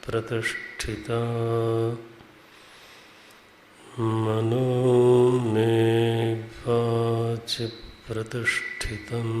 प्रतिष्ठिता मनो मे वाचि प्रतिष्ठितम्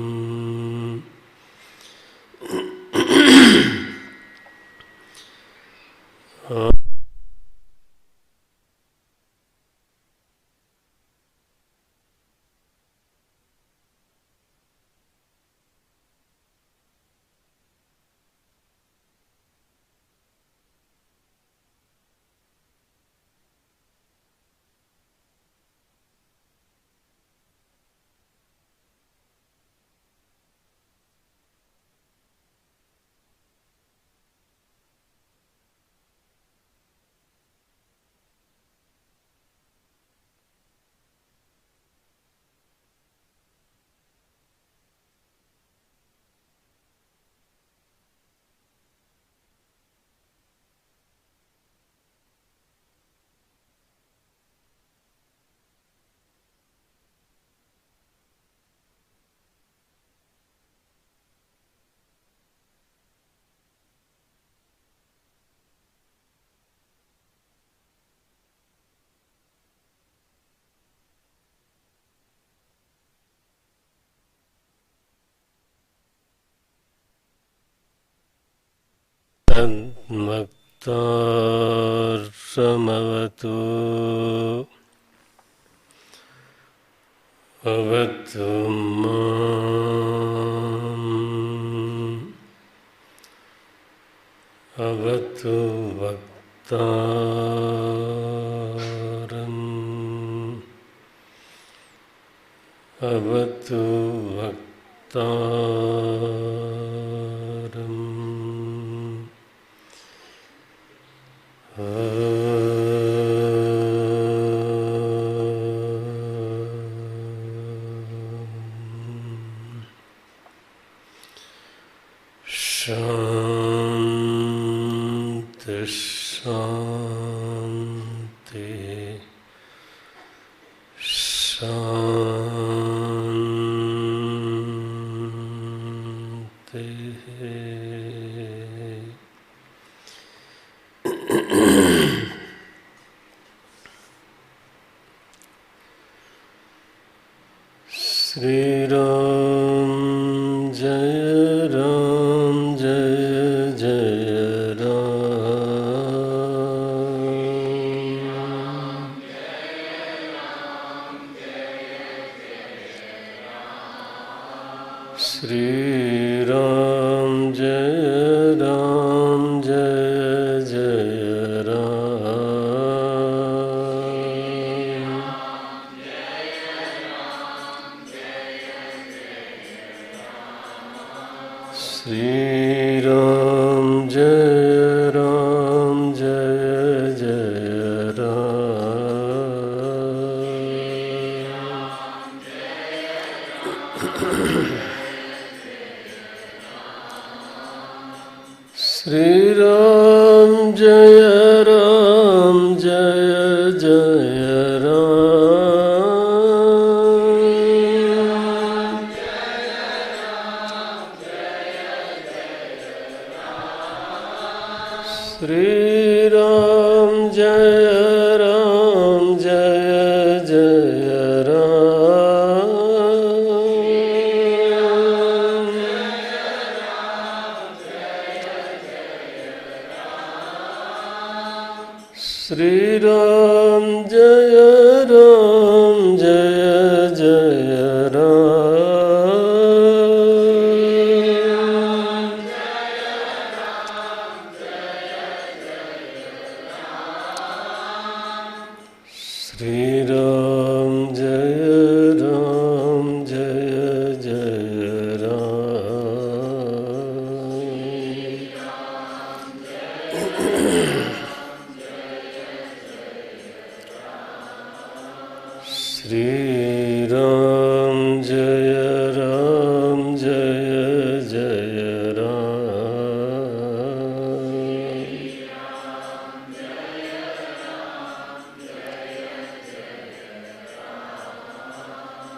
तन्मत्तारमवतु अवतु माम् अवतु वक्तारम् अवतु वक्तारम् शांति शांति शांति। श्री राम जय राम जय जय राम। श्री राम जय राम जय जय राम। श्री राम जय राम जय जय राम। श्री राम जय राम जय जय राम। श्री राम जय राम जय जय राम। श्री राम जय राम जय जय राम। श्री राम जय श्री राम जय जय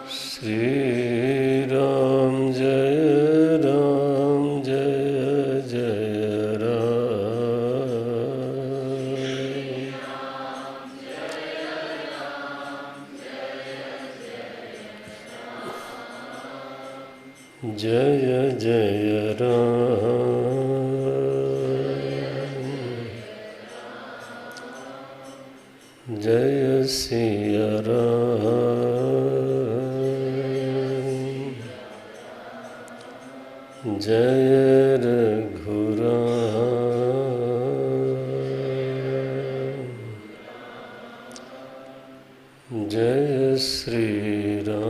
श्री राम जय जय जय जय राम जय सिया राम जय रघुराम जय श्री राम।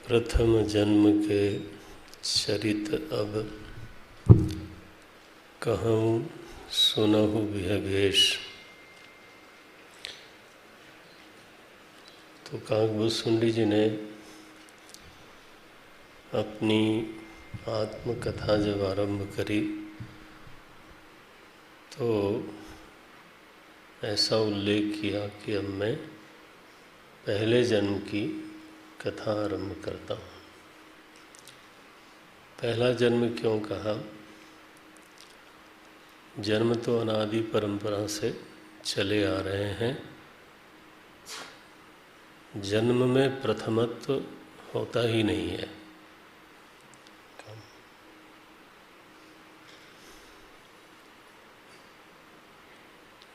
प्रथम जन्म के चरित अब कहूँ सुनहु विहगेश। तो काकभूषुंडी जी ने अपनी आत्मकथा जब आरंभ करी तो ऐसा उल्लेख किया कि अब मैं पहले जन्म की कथा आरंभ करता हूँ। पहला जन्म क्यों कहा? जन्म तो अनादि परंपरा से चले आ रहे हैं। जन्म में प्रथमत्व होता ही नहीं है।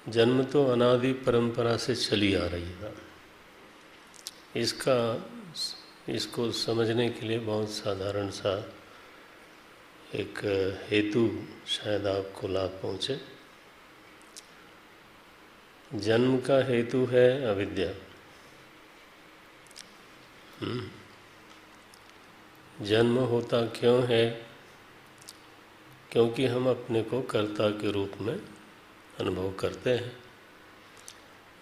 जन्म तो अनादि परंपरा से चली आ रही है। इसको समझने के लिए बहुत साधारण सा एक हेतु शायद आपको लाभ पहुँचे। जन्म का हेतु है अविद्या। जन्म होता क्यों है? क्योंकि हम अपने को कर्ता के रूप में अनुभव करते हैं,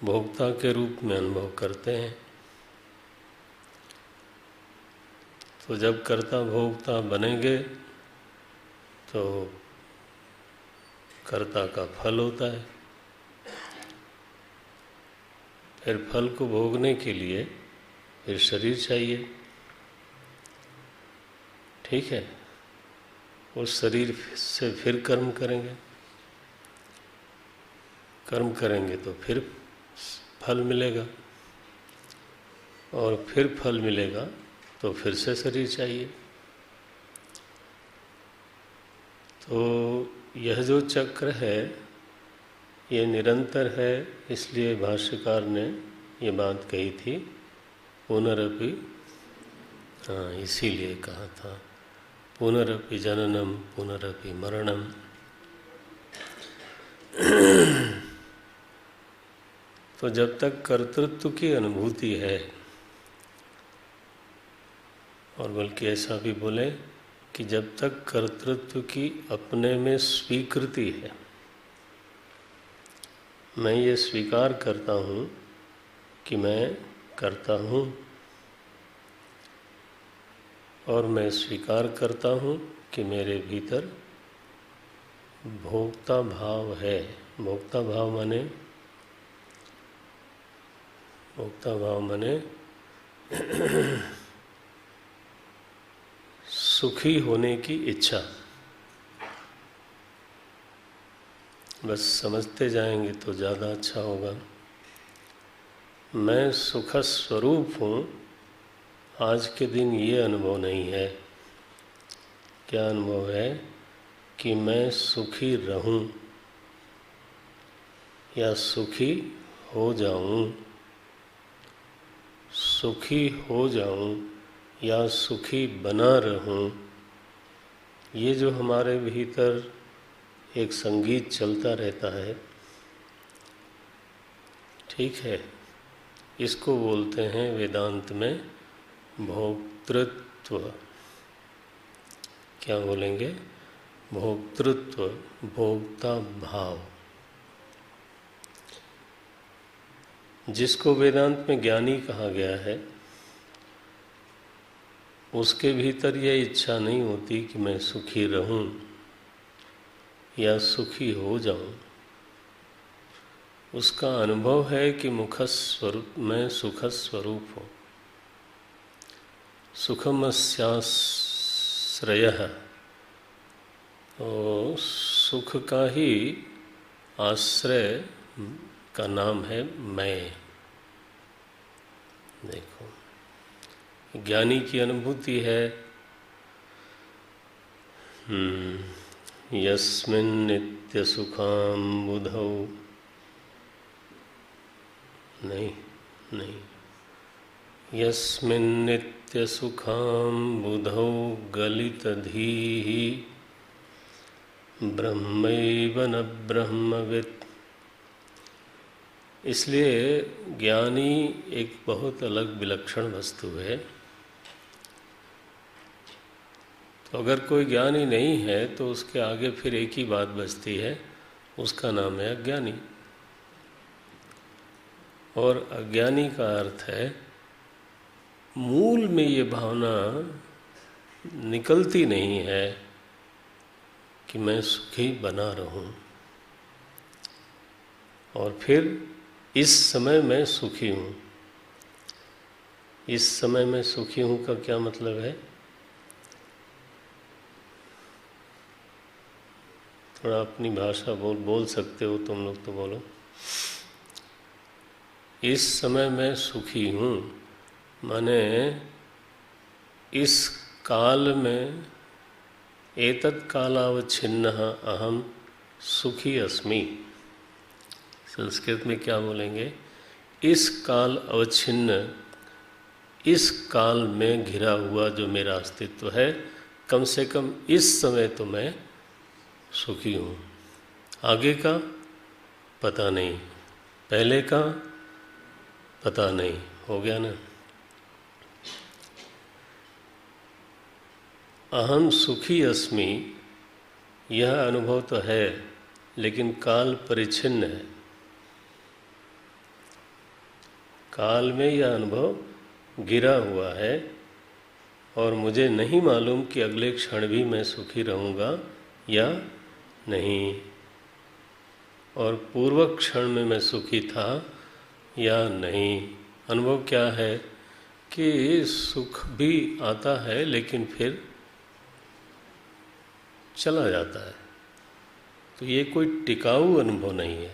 भोक्ता के रूप में अनुभव करते हैं। तो जब कर्ता भोक्ता बनेंगे तो कर्ता का फल होता है। फिर फल को भोगने के लिए फिर शरीर चाहिए। ठीक है, उस शरीर से फिर कर्म करेंगे, कर्म करेंगे तो फिर फल मिलेगा, और फिर फल मिलेगा तो फिर से शरीर चाहिए। तो यह जो चक्र है ये निरंतर है। इसलिए भाष्यकार ने ये बात कही थी पुनरपि, इसीलिए कहा था पुनरपि जननम पुनरपि मरणम। तो जब तक कर्तृत्व की अनुभूति है, और बल्कि ऐसा भी बोले कि जब तक कर्तृत्व की अपने में स्वीकृति है, मैं ये स्वीकार करता हूँ कि मैं करता हूँ, और मैं स्वीकार करता हूँ कि मेरे भीतर भोक्ता भाव है। भोक्ता भाव माने सुखी होने की इच्छा। बस समझते जाएंगे तो ज़्यादा अच्छा होगा। मैं सुख स्वरूप हूँ। आज के दिन ये अनुभव नहीं है। क्या अनुभव है? कि मैं सुखी रहूं या सुखी हो जाऊं, सुखी हो जाऊं या सुखी बना रहूं। ये जो हमारे भीतर एक संगीत चलता रहता है, ठीक है, इसको बोलते हैं वेदांत में भोक्तृत्व, क्या बोलेंगे? भोक्तृत्व, भोक्ता भाव, जिसको वेदांत में ज्ञानी कहा गया है, उसके भीतर यह इच्छा नहीं होती कि मैं सुखी रहूं या सुखी हो जाऊं। उसका अनुभव है कि मुखस्वरूप मैं सुखस्वरूप हूँ। सुखमस्याश्रयः, तो सुख का ही आश्रय का नाम है मैं। देखो, ज्ञानी की अनुभूति है यस्मिन् नित्य सुखाम बुधौ, नहीं, यस्मिन् नित्य सुखाम बुधौ गलितधीः ब्रह्मैव न ब्रह्मवित्। इसलिए ज्ञानी एक बहुत अलग विलक्षण वस्तु है। तो अगर कोई ज्ञानी नहीं है तो उसके आगे फिर एक ही बात बचती है, उसका नाम है अज्ञानी। और अज्ञानी का अर्थ है मूल में ये भावना निकलती नहीं है कि मैं सुखी बना रहूं, और फिर इस समय मैं सुखी हूँ। इस समय मैं सुखी हूँ का क्या मतलब है? थोड़ा अपनी भाषा बोल सकते हो तुम लोग तो बोलो। इस समय मैं सुखी हूँ माने इस काल में एतत् कालावच्छिन्नः अहम सुखी अस्मि। संस्कृत में क्या बोलेंगे? इस काल अवच्छिन्न, इस काल में घिरा हुआ जो मेरा अस्तित्व है, कम से कम इस समय तो मैं सुखी हूँ। आगे का पता नहीं, पहले का पता नहीं। हो गया ना? अहम सुखी अस्मि, यह अनुभव तो है, लेकिन काल परिच्छिन्न है। काल में यह अनुभव गिरा हुआ है और मुझे नहीं मालूम कि अगले क्षण भी मैं सुखी रहूँगा या नहीं, और पूर्व क्षण में मैं सुखी था या नहीं। अनुभव क्या है कि सुख भी आता है लेकिन फिर चला जाता है। तो ये कोई टिकाऊ अनुभव नहीं है।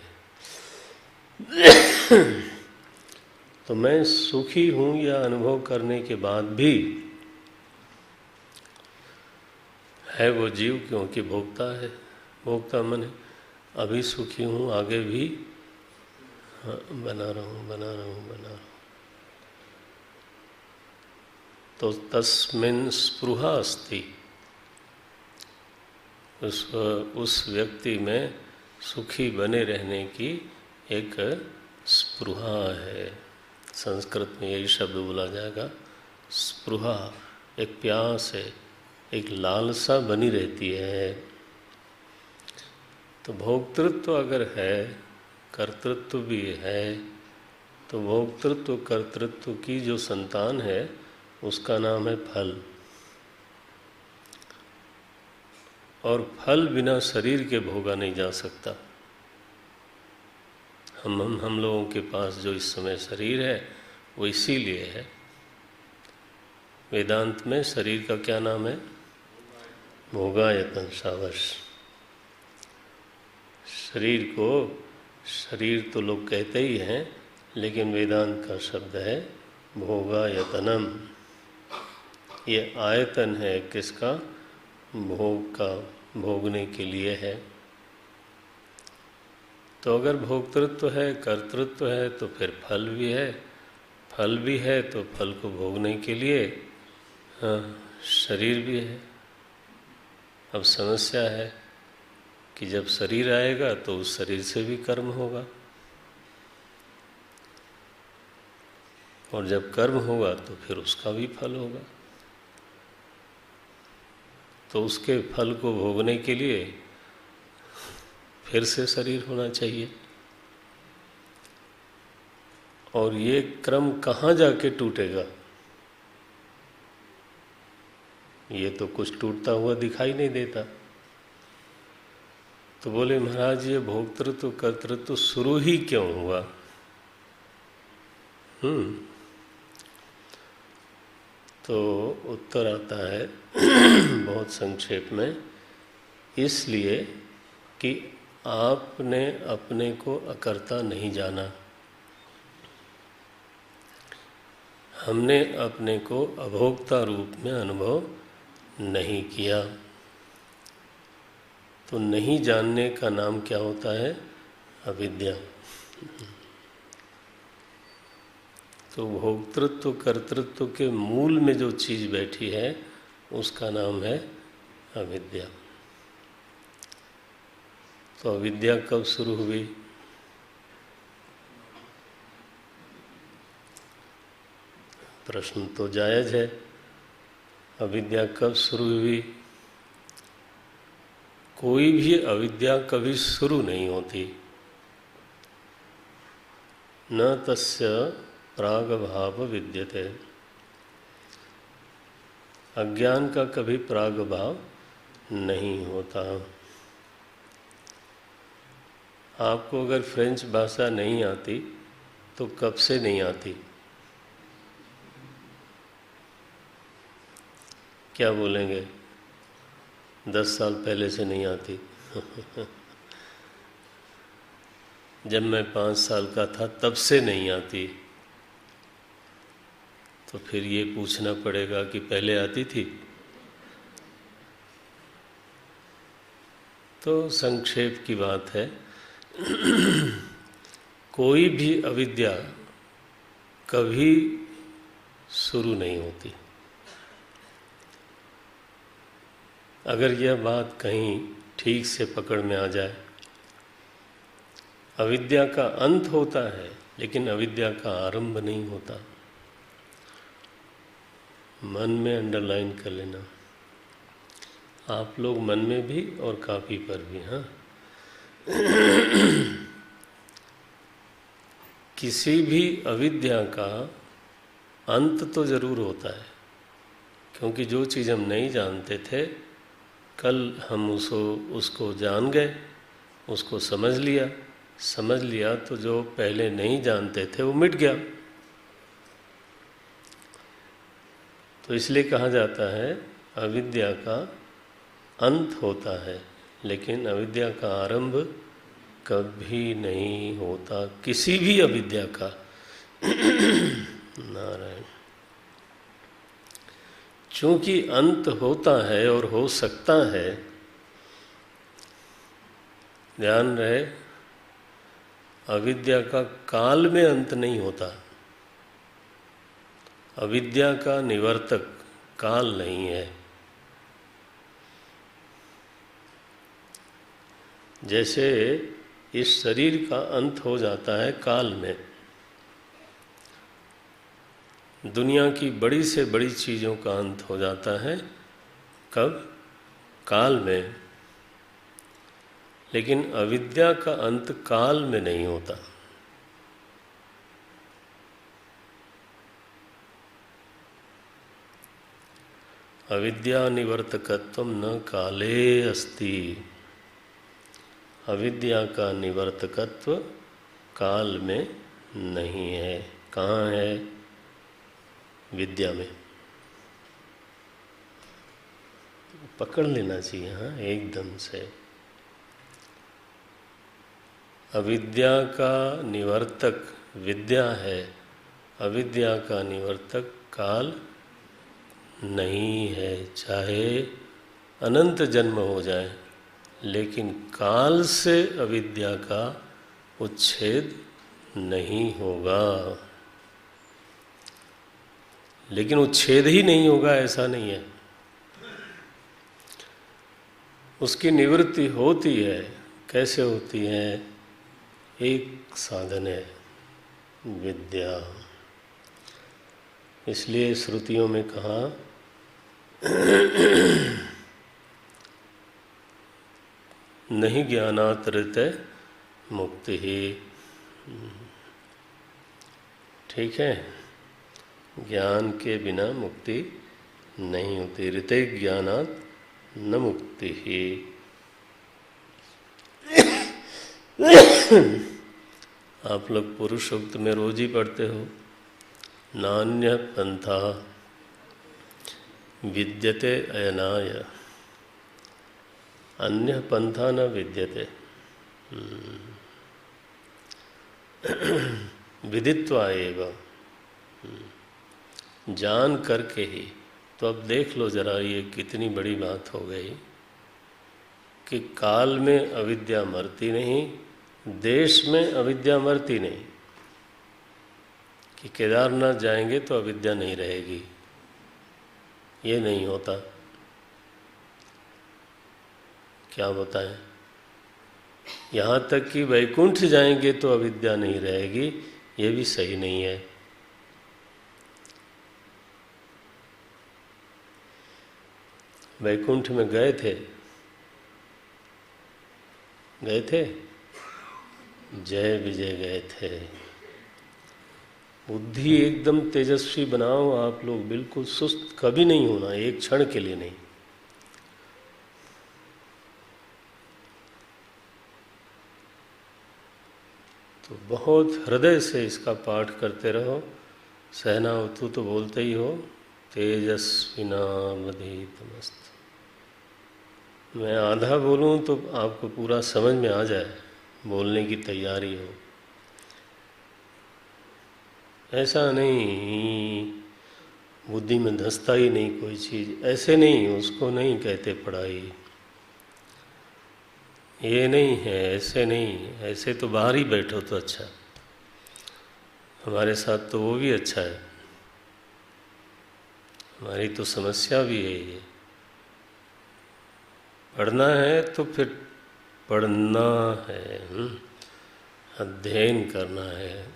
तो मैं सुखी हूँ या अनुभव करने के बाद भी है वो जीव, क्योंकि भोक्ता है। भोक्ता मन अभी सुखी हूँ, आगे भी बना रहूँ। तो तस्मिन् स्पृहा अस्ति, उस व्यक्ति में सुखी बने रहने की एक स्पृहा है। संस्कृत में यही शब्द बोला जाएगा, स्पृहा। एक प्यास है, एक लालसा बनी रहती है। तो भोक्तृत्व अगर है, कर्तृत्व भी है, तो भोक्तृत्व कर्तृत्व की जो संतान है उसका नाम है फल। और फल बिना शरीर के भोगा नहीं जा सकता। हम लोगों के पास जो इस समय शरीर है वो इसीलिए है। वेदांत में शरीर का क्या नाम है? भोगायतन। शाबाश। शरीर को शरीर तो लोग कहते ही हैं, लेकिन वेदांत का शब्द है भोगायतनम। ये आयतन है किसका? भोग का, भोगने के लिए है। तो अगर भोक्तृत्व है, कर्तृत्व है, तो फिर फल भी है। फल भी है तो फल को भोगने के लिए शरीर भी है। अब समस्या है कि जब शरीर आएगा तो उस शरीर से भी कर्म होगा। और जब कर्म होगा तो फिर उसका भी फल होगा। तो उसके फल को भोगने के लिए फिर से शरीर होना चाहिए। और ये क्रम कहाँ जाके टूटेगा? ये तो कुछ टूटता हुआ दिखाई नहीं देता। तो बोले महाराज ये भोक्तृत्व कर्तृत्व शुरू ही क्यों हुआ? तो उत्तर आता है बहुत संक्षेप में, इसलिए कि आपने अपने को अकर्ता नहीं जाना, हमने अपने को अभोक्ता रूप में अनुभव नहीं किया। तो नहीं जानने का नाम क्या होता है? अविद्या। तो भोक्तृत्व कर्तृत्व के मूल में जो चीज़ बैठी है उसका नाम है अविद्या। तो अविद्या कब शुरू हुई? प्रश्न तो जायज़ है। अविद्या कब शुरू हुई? कोई भी अविद्या कभी शुरू नहीं होती। न तस्य प्रागभाव विद्यते। अज्ञान का कभी प्रागभाव नहीं होता। आपको अगर फ्रेंच भाषा नहीं आती तो कब से नहीं आती? क्या बोलेंगे? 10 साल पहले से नहीं आती। जब मैं 5 साल का था तब से नहीं आती। तो फिर ये पूछना पड़ेगा कि पहले आती थी? तो संक्षेप की बात है, कोई भी अविद्या कभी शुरू नहीं होती। अगर यह बात कहीं ठीक से पकड़ में आ जाए, अविद्या का अंत होता है लेकिन अविद्या का आरंभ नहीं होता। मन में अंडरलाइन कर लेना, आप लोग मन में भी और कापी पर भी। हाँ, किसी भी अविद्या का अंत तो जरूर होता है, क्योंकि जो चीज़ हम नहीं जानते थे कल हम उसको जान गए, उसको समझ लिया तो जो पहले नहीं जानते थे वो मिट गया। तो इसलिए कहा जाता है अविद्या का अंत होता है लेकिन अविद्या का आरंभ कभी नहीं होता, किसी भी अविद्या का। नारायण। चूंकि अंत होता है और हो सकता है, ध्यान रहे, अविद्या का काल में अंत नहीं होता। अविद्या का निवर्तक काल नहीं है। जैसे इस शरीर का अंत हो जाता है काल में, दुनिया की बड़ी से बड़ी चीज़ों का अंत हो जाता है कब? काल में। लेकिन अविद्या का अंत काल में नहीं होता। अविद्या निवर्तकत्व न काले अस्ति। अविद्या का निवर्तकत्व काल में नहीं है। कहाँ है? विद्या में। पकड़ लेना चाहिए, हाँ, एकदम से। अविद्या का निवर्तक विद्या है, अविद्या का निवर्तक काल नहीं है। चाहे अनंत जन्म हो जाए लेकिन काल से अविद्या का उच्छेद नहीं होगा। लेकिन उच्छेद ही नहीं होगा ऐसा नहीं है, उसकी निवृत्ति होती है। कैसे होती है? एक साधन है विद्या। इसलिए श्रुतियों में कहा नहीं ज्ञानात् ऋते मुक्ति ही। ठीक है, ज्ञान के बिना मुक्ति नहीं होती। ऋते ज्ञानात् न मुक्ति ही। आप लोग पुरुषोक्त में रोज ही पढ़ते हो, नान्य पंथा विद्यते अयनाय, अन्य पंथा न विद्यते। विदित्वा एव, जान करके ही। तो अब देख लो जरा, ये कितनी बड़ी बात हो गई कि काल में अविद्या मरती नहीं, देश में अविद्या मरती नहीं। कि केदारनाथ जाएंगे तो अविद्या नहीं रहेगी, ये नहीं होता। क्या बताएं? यहाँ तक कि वैकुंठ जाएंगे तो अविद्या नहीं रहेगी, ये भी सही नहीं है। वैकुंठ में गए थे, जय विजय गए थे। बुद्धि एकदम तेजस्वी बनाओ आप लोग, बिल्कुल सुस्त कभी नहीं होना, एक क्षण के लिए नहीं। तो बहुत हृदय से इसका पाठ करते रहो। सहनावतु तो बोलते ही हो, तेजस्विनावधीतमस्तु। मैं आधा बोलूं तो आपको पूरा समझ में आ जाए, बोलने की तैयारी हो। ऐसा नहीं बुद्धि में धंसता ही नहीं कोई चीज़, ऐसे नहीं, उसको नहीं कहते पढ़ाई। ये नहीं है, ऐसे नहीं, ऐसे तो बाहर ही बैठो तो अच्छा। हमारे साथ तो वो भी अच्छा है, हमारी तो समस्या भी है ये। पढ़ना है तो फिर पढ़ना है, अध्ययन करना है,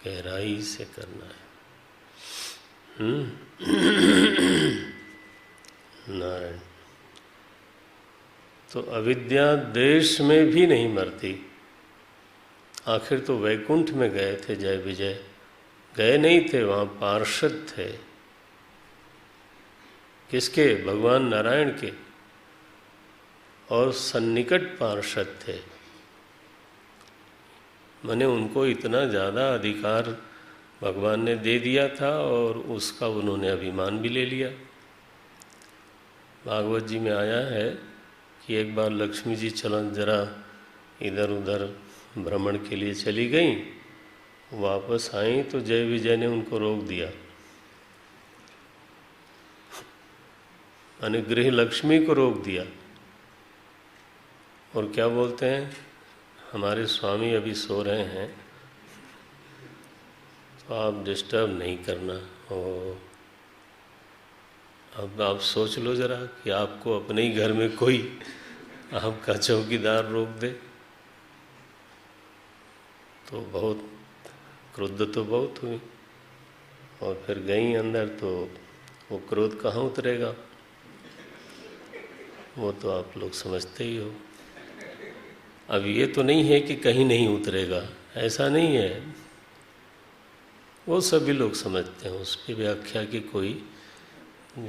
गहराई से करना है। नारायण। तो अविद्या देश में भी नहीं मरती। आखिर तो वैकुंठ में गए थे जय विजय, गए नहीं थे, वहाँ पार्षद थे। किसके? भगवान नारायण के, और सन्निकट पार्षद थे। माने उनको इतना ज़्यादा अधिकार भगवान ने दे दिया था और उसका उन्होंने अभिमान भी ले लिया। भागवत जी में आया है कि एक बार लक्ष्मी जी चलन जरा इधर उधर भ्रमण के लिए चली गई, वापस आई तो जय विजय ने उनको रोक दिया। माने गृह लक्ष्मी को रोक दिया। और क्या बोलते हैं, हमारे स्वामी अभी सो रहे हैं तो आप डिस्टर्ब नहीं करना। अब आप सोच लो जरा कि आपको अपने ही घर में कोई आपका चौकीदार रोक दे तो बहुत क्रुद्ध तो बहुत हुई, और फिर गई अंदर तो वो क्रोध कहाँ उतरेगा, वो तो आप लोग समझते ही हो। अब ये तो नहीं है कि कहीं नहीं उतरेगा, ऐसा नहीं है, वो सभी लोग समझते हैं, उसकी व्याख्या की कोई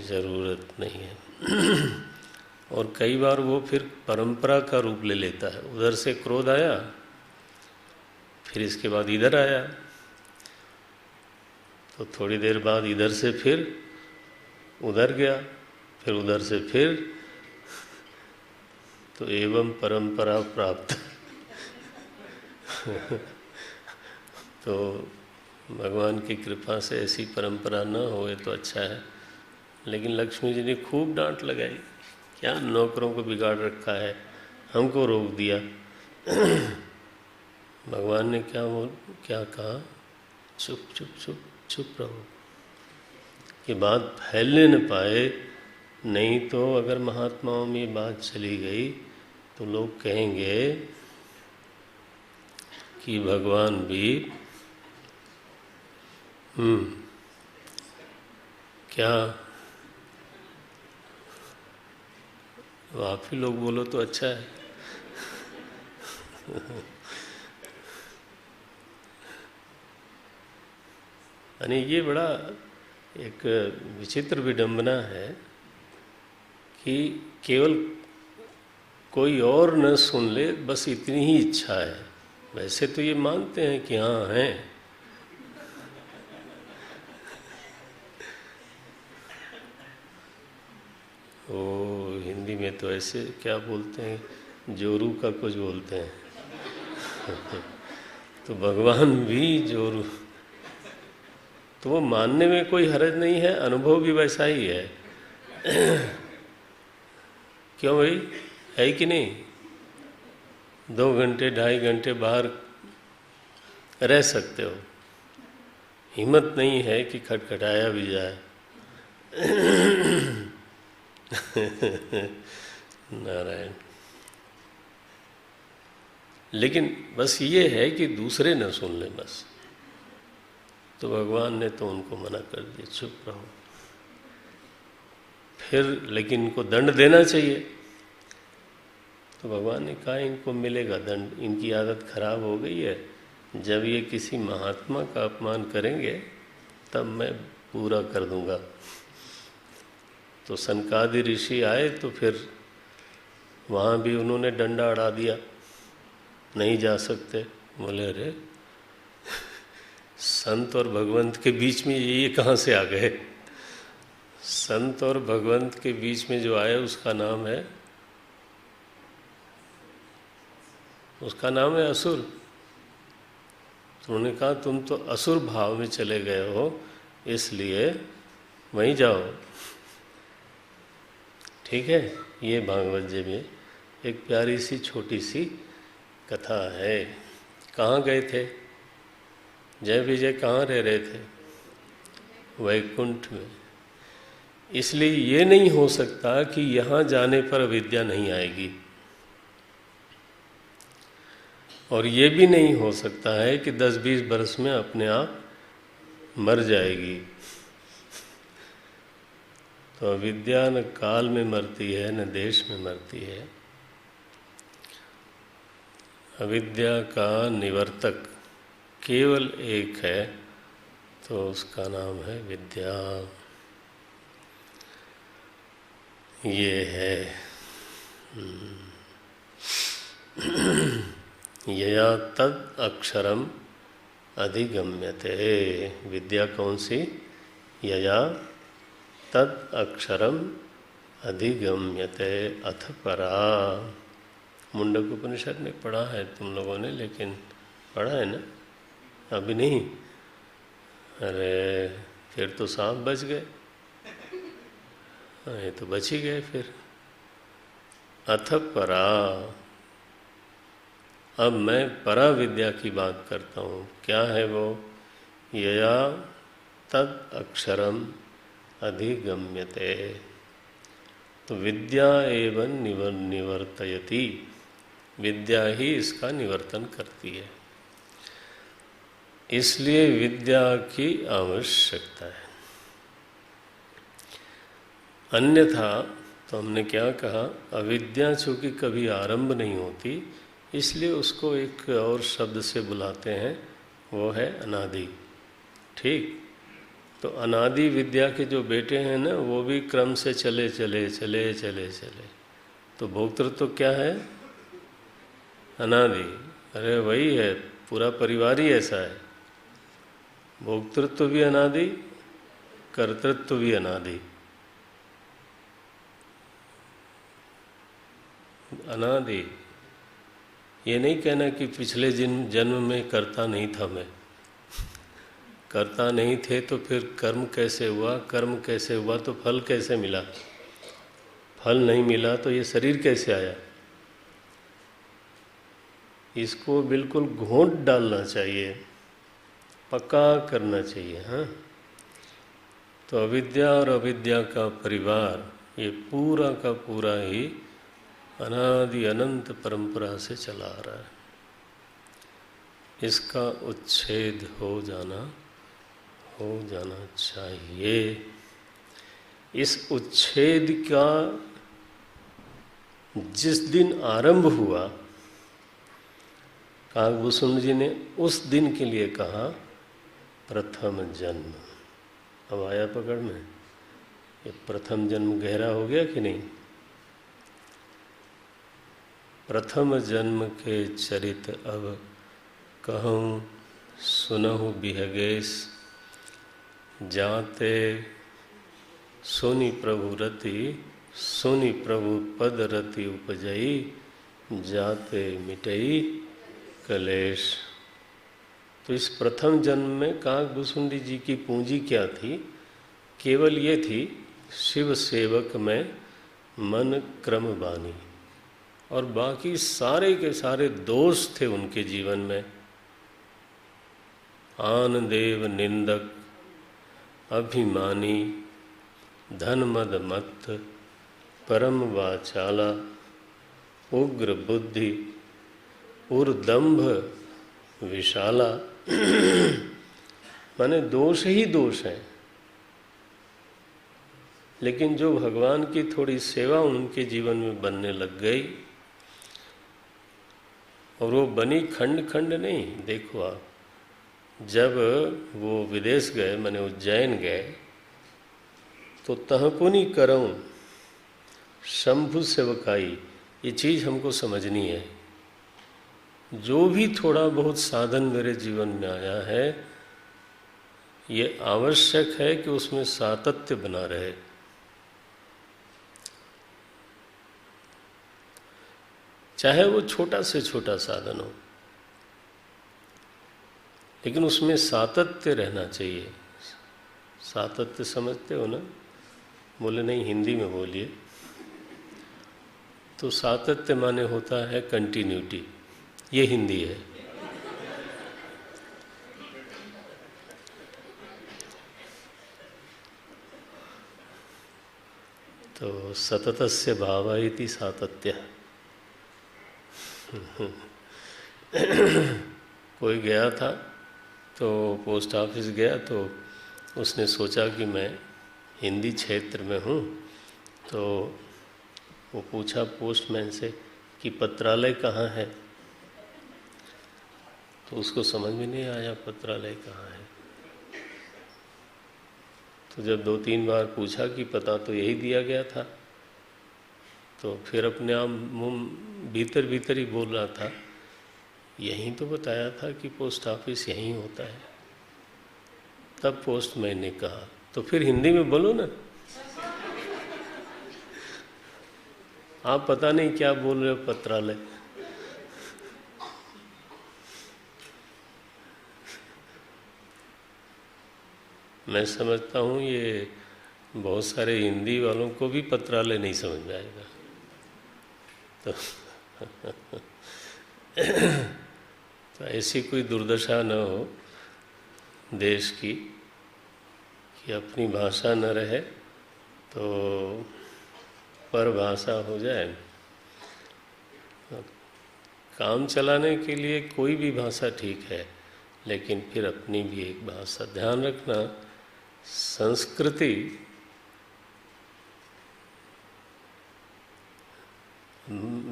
ज़रूरत नहीं है। और कई बार वो फिर परंपरा का रूप ले लेता है। उधर से क्रोध आया, फिर इसके बाद इधर आया, तो थोड़ी देर बाद इधर से फिर उधर गया, फिर उधर से फिर, तो एवं परंपरा प्राप्त। तो भगवान की कृपा से ऐसी परंपरा न होए तो अच्छा है। लेकिन लक्ष्मी जी ने खूब डांट लगाई, क्या नौकरों को बिगाड़ रखा है, हमको रोक दिया। भगवान ने क्या कहा, चुप चुप चुप चुप रहो, कि बात फैलने न पाए। नहीं तो अगर महात्माओं में ये बात चली गई तो लोग कहेंगे कि भगवान भी क्या आप ही लोग बोलो तो अच्छा है। यानी ये बड़ा एक विचित्र विडंबना है कि केवल कोई और न सुन ले, बस इतनी ही इच्छा है। वैसे तो ये मानते हैं कि हाँ हैं, वो हिंदी में तो ऐसे क्या बोलते हैं, जोरू का कुछ बोलते हैं। तो भगवान भी जोरू, तो वो मानने में कोई हर्ज नहीं है, अनुभव भी वैसा ही है। क्यों भाई, है कि नहीं? 2 घंटे 2.5 घंटे बाहर रह सकते हो, हिम्मत नहीं है कि खटखटाया भी जाए। नारायण। लेकिन बस ये है कि दूसरे न सुन ले बस, तो भगवान ने तो उनको मना कर दिया, चुप रहो। फिर लेकिन इनको दंड देना चाहिए, तो भगवान ने कहा इनको मिलेगा दंड, इनकी आदत खराब हो गई है, जब ये किसी महात्मा का अपमान करेंगे तब मैं पूरा कर दूंगा। तो सनकादि ऋषि आए तो फिर वहाँ भी उन्होंने डंडा अड़ा दिया, नहीं जा सकते। बोले अरे संत और भगवंत के बीच में ये कहाँ से आ गए? संत और भगवंत के बीच में जो आए उसका नाम है, उसका नाम है असुर। तो उन्होंने कहा तुम तो असुर भाव में चले गए हो, इसलिए वहीं जाओ। ठीक है, ये भागवत जी में एक प्यारी सी छोटी सी कथा है। कहाँ गए थे जय विजय, कहाँ रह रहे थे? वैकुंठ में। इसलिए ये नहीं हो सकता कि यहाँ जाने पर अविद्या नहीं आएगी, और ये भी नहीं हो सकता है कि 10-20 वर्ष में अपने आप मर जाएगी। तो अविद्या न काल में मरती है न देश में मरती है। अविद्या का निवर्तक केवल एक है, तो उसका नाम है विद्या। ये है यया तद अक्षरम अधिगम्यते। विद्या कौन सी? यया तद अक्षरम अधिगम्यते अथ परा। मुंडक उपनिषद में पढ़ा है तुम लोगों ने, लेकिन पढ़ा है ना? अभी नहीं? अरे फिर तो सांप बच गए। ये तो बच ही गए फिर। अथ परा। अब मैं परा विद्या की बात करता हूँ। क्या है वो? यया तद अक्षरम अधिगम्यते। तो विद्या एवं निवर्तयति, विद्या ही इसका निवर्तन करती है। इसलिए विद्या की आवश्यकता है। अन्यथा तो हमने क्या कहा, अविद्या चूँकि कभी आरंभ नहीं होती, इसलिए उसको एक और शब्द से बुलाते हैं, वो है अनादि। ठीक, तो अनादि विद्या के जो बेटे हैं ना, वो भी क्रम से चले चले चले चले चले। तो भोक्तृत्व तो क्या है? अनादि। अरे वही है, पूरा परिवार ही ऐसा है। भोक्तृत्व भी अनादि, कर्तृत्व भी अनादि। अनादि। ये नहीं कहना कि पिछले जन्म में करता नहीं था मैं। करता नहीं थे तो फिर कर्म कैसे हुआ? कर्म कैसे हुआ तो फल कैसे मिला? फल नहीं मिला तो ये शरीर कैसे आया? इसको बिल्कुल घोंट डालना चाहिए, पक्का करना चाहिए। हाँ, तो अविद्या और अविद्या का परिवार ये पूरा का पूरा ही अनादि अनंत परंपरा से चला आ रहा है। इसका उच्छेद हो जाना चाहिए। इस उच्छेद का जिस दिन आरंभ हुआ, काकभूषण जी ने उस दिन के लिए कहा प्रथम जन्म। अब आया पकड़ में, ये प्रथम जन्म गहरा हो गया कि नहीं? प्रथम जन्म के चरित अब कहूँ सुनहु बिहगेश, जाते सोनी प्रभु रति, सोनी प्रभु पद रति उपजई, जाते मिटई कलेश। तो इस प्रथम जन्म में काकभूषुंडी जी की पूंजी क्या थी? केवल ये थी शिव सेवक में मन क्रम बानी, और बाकी सारे के सारे दोष थे उनके जीवन में। आन देव निंदक, अभिमानी, धन मद मत्त, परम वाचाला, उग्र बुद्धि, उर्दंभ विशाला। माने दोष ही दोष हैं। लेकिन जो भगवान की थोड़ी सेवा उनके जीवन में बनने लग गई, और वो बनी खंड खंड नहीं। देखो आप, जब वो विदेश गए, माने उज्जैन गए, तो तहपुनी करऊं शंभु सेवकाई, ये चीज़ हमको समझनी है। जो भी थोड़ा बहुत साधन मेरे जीवन में आया है, ये आवश्यक है कि उसमें सातत्य बना रहे। चाहे वो छोटा से छोटा साधन हो, लेकिन उसमें सातत्य रहना चाहिए। सातत्य समझते हो ना? बोले नहीं, हिंदी में बोलिए। तो सातत्य माने होता है कंटिन्यूटी, ये हिंदी है। तो सततस्य भाव इति सातत्य। कोई गया था, तो पोस्ट ऑफिस गया, तो उसने सोचा कि मैं हिंदी क्षेत्र में हूँ, तो वो पूछा पोस्टमैन से कि पत्रालय कहाँ है। तो उसको समझ में नहीं आया पत्रालय कहाँ है। तो जब 2-3 बार पूछा कि पता तो यही दिया गया था, तो फिर अपने आप मुँह भीतर भीतर ही बोल रहा था, यहीं तो बताया था कि पोस्ट ऑफिस यहीं होता है। तब पोस्टमैन ने कहा, तो फिर हिंदी में बोलो ना। आप पता नहीं क्या बोल रहे हो, पत्रालय। मैं समझता हूँ ये बहुत सारे हिंदी वालों को भी पत्रालय नहीं समझ में आएगा। तो ऐसी कोई दुर्दशा न हो देश की कि अपनी भाषा न रहे तो परभाषा हो जाए। काम चलाने के लिए कोई भी भाषा ठीक है, लेकिन फिर अपनी भी एक भाषा। ध्यान रखना, संस्कृति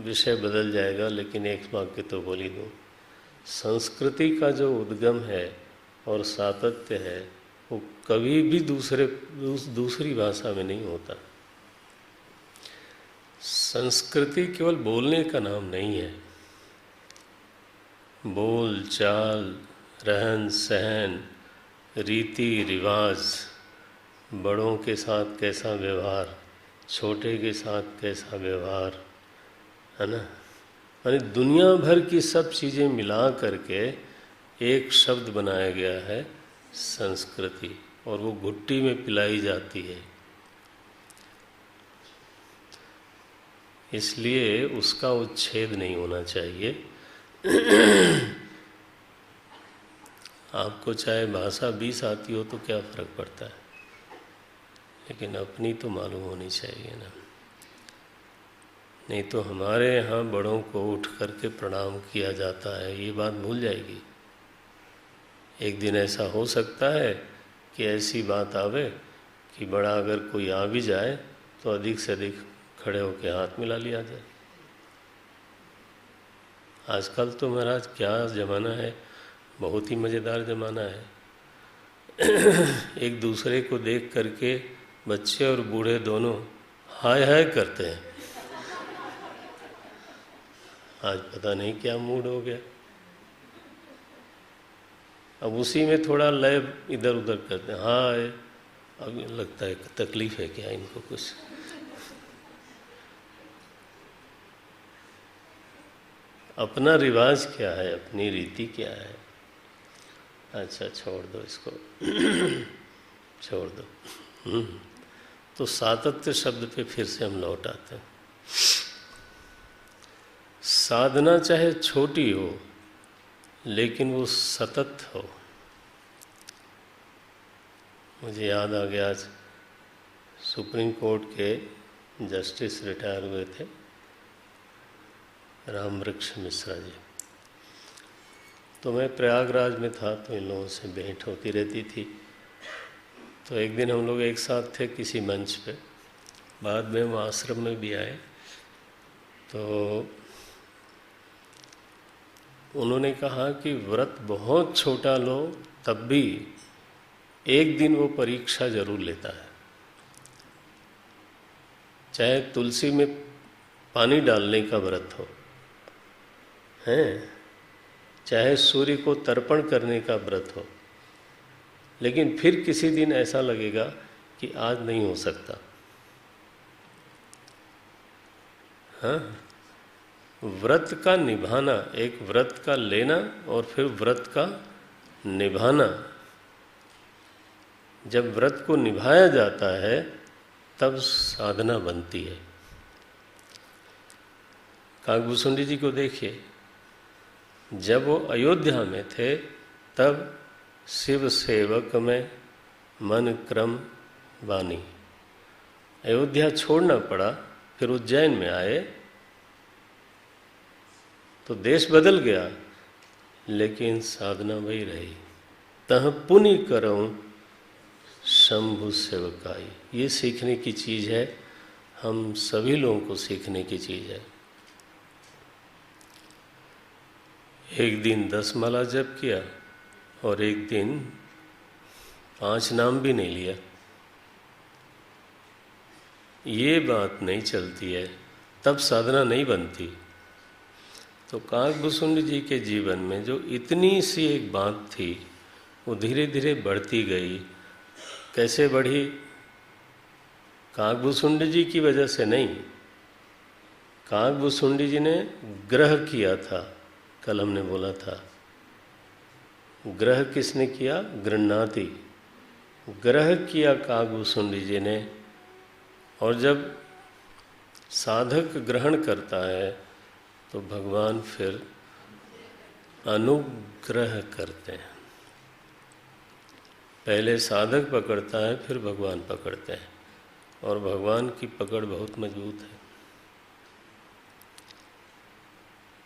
विषय बदल जाएगा, लेकिन एक वाक्य तो बोल ही दूँ। संस्कृति का जो उद्गम है और सातत्य है, वो कभी भी दूसरी भाषा में नहीं होता। संस्कृति केवल बोलने का नाम नहीं है। बोल चाल, रहन सहन, रीति रिवाज, बड़ों के साथ कैसा व्यवहार, छोटे के साथ कैसा व्यवहार, है ना। यानी दुनिया भर की सब चीज़ें मिला करके एक शब्द बनाया गया है संस्कृति, और वो घुट्टी में पिलाई जाती है। इसलिए उसका उच्छेद नहीं होना चाहिए। आपको चाहे भाषा 20 आती हो तो क्या फर्क पड़ता है, लेकिन अपनी तो मालूम होनी चाहिए ना। नहीं तो हमारे यहाँ बड़ों को उठ करके प्रणाम किया जाता है, ये बात भूल जाएगी। एक दिन ऐसा हो सकता है कि ऐसी बात आवे कि बड़ा अगर कोई आ भी जाए तो अधिक से अधिक खड़े होकर हाथ मिला लिया जाए। आजकल तो महाराज क्या ज़माना है, बहुत ही मज़ेदार ज़माना है। एक दूसरे को देख करके बच्चे और बूढ़े दोनों हाय हाय करते हैं। आज पता नहीं क्या मूड हो गया। अब उसी में थोड़ा लय इधर उधर करते हैं, हाय। अब लगता है तकलीफ है क्या इनको कुछ। अपना रिवाज क्या है, अपनी रीति क्या है। अच्छा छोड़ दो इसको। छोड़ दो। तो सातत्य शब्द पे फिर से हम लौट आते हैं। साधना चाहे छोटी हो लेकिन वो सतत हो। मुझे याद आ गया, आज सुप्रीम कोर्ट के जस्टिस रिटायर हुए थे, रामवृक्ष मिश्रा जी। तो मैं प्रयागराज में था तो इन लोगों से भेंट होती रहती थी। तो एक दिन हम लोग एक साथ थे किसी मंच पे, बाद में वो आश्रम में भी आए। तो उन्होंने कहा कि व्रत बहुत छोटा लो तब भी एक दिन वो परीक्षा जरूर लेता है। चाहे तुलसी में पानी डालने का व्रत हो, हैं, चाहे सूर्य को तर्पण करने का व्रत हो, लेकिन फिर किसी दिन ऐसा लगेगा कि आज नहीं हो सकता। हाँ, व्रत का निभाना, एक व्रत का लेना और फिर व्रत का निभाना। जब व्रत को निभाया जाता है तब साधना बनती है। काकभूषुंडी जी को देखिए, जब वो अयोध्या में थे तब शिव सेवक में मन क्रम वाणी। अयोध्या छोड़ना पड़ा, फिर उज्जैन में आए तो देश बदल गया लेकिन साधना वही रही। तह पुनि करऊं शंभु सेवकाई। ये सीखने की चीज़ है, हम सभी लोगों को सीखने की चीज़ है। एक दिन 10 माला जप किया और एक दिन 5 नाम भी नहीं लिया, ये बात नहीं चलती है, तब साधना नहीं बनती। तो काकभूषुंडी जी के जीवन में जो इतनी सी एक बात थी वो धीरे धीरे बढ़ती गई। कैसे बढ़ी? काकभूषुंडी जी की वजह से नहीं, काकभूषुंडी जी ने ग्रह किया था। कल हमने बोला था, ग्रह किसने किया? गृह्णाति। ग्रह किया काकभूषुंडी जी ने, और जब साधक ग्रहण करता है तो भगवान फिर अनुग्रह करते हैं। पहले साधक पकड़ता है, फिर भगवान पकड़ते हैं, और भगवान की पकड़ बहुत मजबूत है।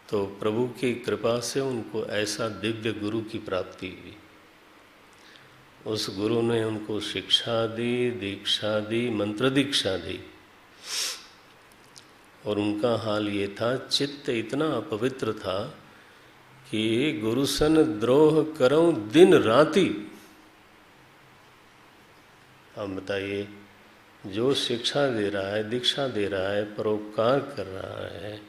तो प्रभु की कृपा से उनको ऐसा दिव्य गुरु की प्राप्ति हुई। उस गुरु ने उनको शिक्षा दी, दीक्षा दी, मंत्र दीक्षा दी, और उनका हाल ये था, चित्त इतना अपवित्र था कि गुरुसन द्रोह करऊं दिन राति। अब बताइए, जो शिक्षा दे रहा है, दीक्षा दे रहा है, परोपकार कर रहा है,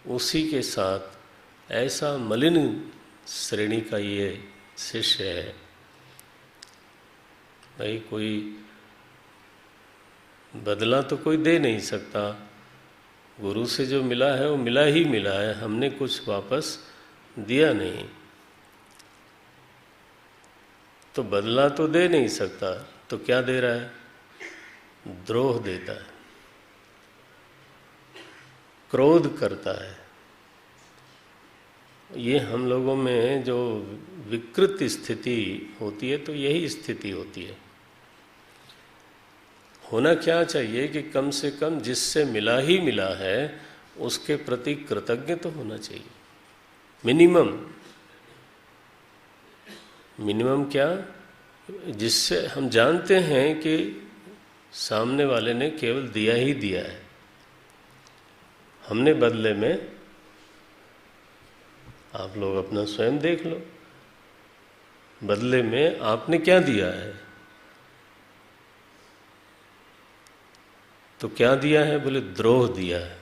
उसी के साथ ऐसा मलिन श्रेणी का ये शिष्य है। भाई कोई बदला तो कोई दे नहीं सकता। गुरु से जो मिला है वो मिला ही मिला है, हमने कुछ वापस दिया नहीं, तो बदला तो दे नहीं सकता। तो क्या दे रहा है? द्रोह देता है, क्रोध करता है। ये हम लोगों में जो विकृत स्थिति होती है, तो यही स्थिति होती है। होना क्या चाहिए कि कम से कम जिससे मिला ही मिला है उसके प्रति कृतज्ञ तो होना चाहिए। मिनिमम क्या? जिससे हम जानते हैं कि सामने वाले ने केवल दिया ही दिया है, हमने बदले में, आप लोग अपना स्वयं देख लो, बदले में आपने क्या दिया है। तो क्या दिया है? बोले द्रोह दिया है।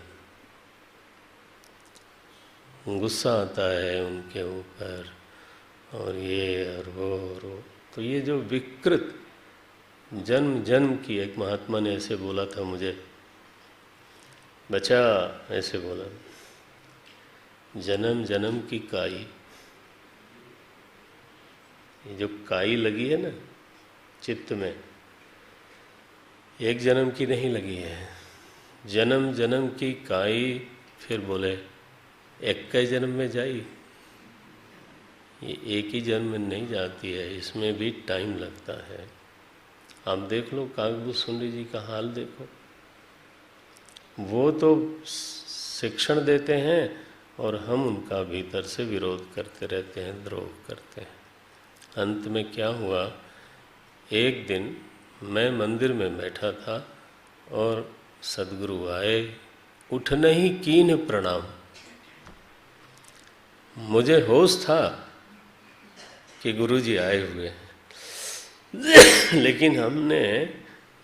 गुस्सा आता है उनके ऊपर, और ये और वो। तो ये जो विकृत जन्म जन्म की, एक महात्मा ने ऐसे बोला था मुझे, बच्चा ऐसे बोला, जन्म जन्म की काई, ये जो काई लगी है ना चित्त में, एक जन्म की नहीं लगी है, जन्म जन्म की काई। फिर बोले एक का जन्म में जाई, ये एक ही जन्म में नहीं जाती है, इसमें भी टाइम लगता है। आप देख लो काकभूषुंडी जी का हाल देखो, वो तो शिक्षण देते हैं और हम उनका भीतर से विरोध करते रहते हैं, द्रोह करते हैं। अंत में क्या हुआ, एक दिन मैं मंदिर में बैठा था और सदगुरु आए, उठने ही कीन प्रणाम। मुझे होश था कि गुरुजी आए हुए हैं, लेकिन हमने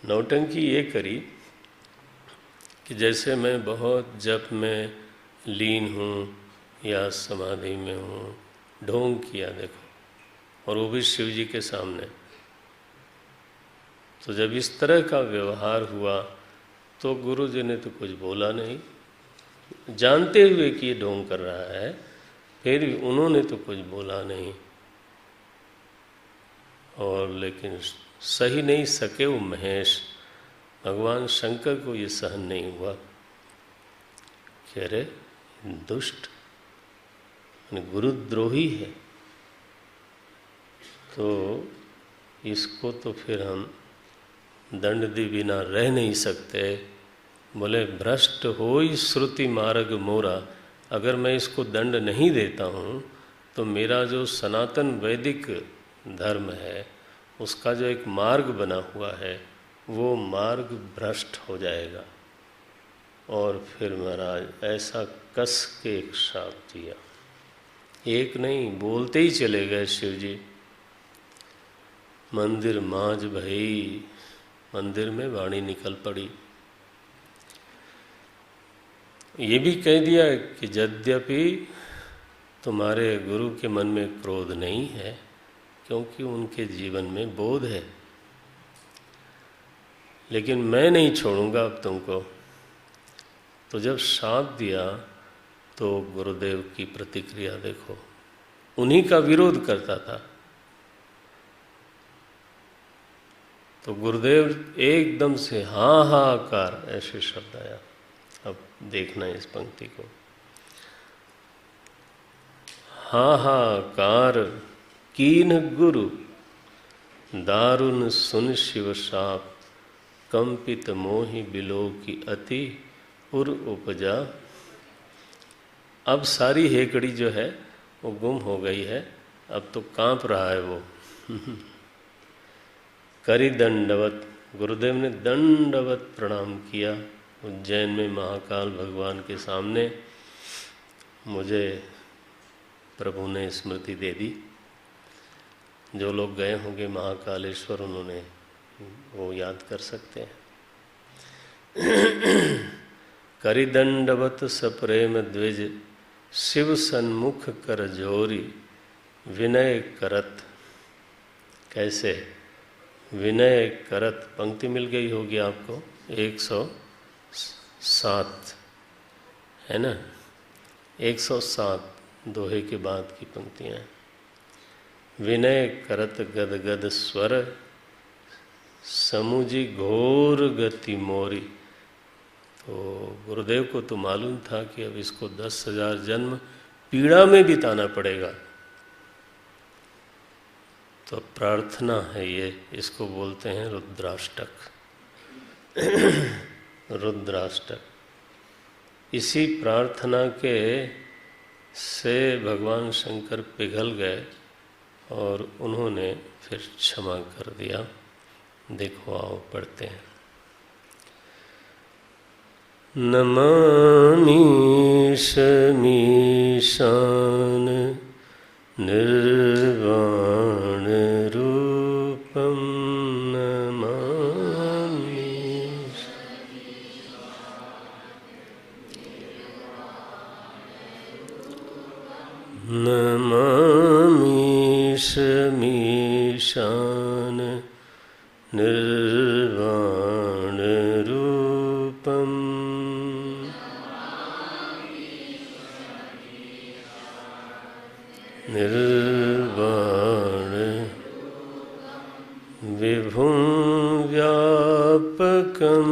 नौटंकी ये करी कि जैसे मैं बहुत जप में लीन हूँ या समाधि में हूँ, ढोंग किया देखो, और वो भी शिव जी के सामने। तो जब इस तरह का व्यवहार हुआ तो गुरु जी ने तो कुछ बोला नहीं, जानते हुए कि ये ढोंग कर रहा है, फिर भी उन्होंने तो कुछ बोला नहीं। और लेकिन सही नहीं सके वो महेश, भगवान शंकर को ये सहन नहीं हुआ कि अरे दुष्ट गुरुद्रोही है, तो इसको तो फिर हम दंड दे बिना रह नहीं सकते। बोले भ्रष्ट होई श्रुति मार्ग मोरा, अगर मैं इसको दंड नहीं देता हूँ तो मेरा जो सनातन वैदिक धर्म है उसका जो एक मार्ग बना हुआ है वो मार्ग भ्रष्ट हो जाएगा। और फिर महाराज ऐसा कस के एक श्राप दिया, एक नहीं बोलते ही चले गए शिव जी। मंदिर मांझ भई, मंदिर में वाणी निकल पड़ी। ये भी कह दिया कि यद्यपि तुम्हारे गुरु के मन में क्रोध नहीं है, क्योंकि उनके जीवन में बोध है, लेकिन मैं नहीं छोड़ूंगा अब तुमको। तो जब श्राप दिया तो गुरुदेव की प्रतिक्रिया देखो, उन्हीं का विरोध करता था। तो गुरुदेव एकदम से हाहाकार, ऐसे शब्द आया। अब देखना इस पंक्ति को, हाहाकार कीन गुरु, दारुण सुन शिव शाप, कंपित मोहि बिलो की अति उर उपजा। अब सारी हेकड़ी जो है वो गुम हो गई है, अब तो कांप रहा है वो। करी दंडवत, गुरुदेव ने दंडवत प्रणाम किया उज्जैन में महाकाल भगवान के सामने। मुझे प्रभु ने स्मृति दे दी, जो लोग गए होंगे महाकालेश्वर उन्होंने वो याद कर सकते हैं। करी दंडवत सप्रेम द्विज, शिव सन्मुख कर जोरी, विनय करत। कैसे विनय करत, पंक्ति मिल गई होगी आपको, 107 है ना, 107 दोहे के बाद की पंक्तियाँ। विनय करत गद गद स्वर, समुझी घोर गति मोरी। तो गुरुदेव को तो मालूम था कि अब इसको 10,000 जन्म पीड़ा में बिताना पड़ेगा। तो प्रार्थना है ये, इसको बोलते हैं रुद्राष्टक। रुद्राष्टक, इसी प्रार्थना के से भगवान शंकर पिघल गए और उन्होंने फिर क्षमा कर दिया। देखो आओ पढ़ते हैं। नमामीशमीशान निर्वाणरूपं नमामि। नमामीशमीशान निर्वाणरूपं निर्वाण विभुं व्यापकं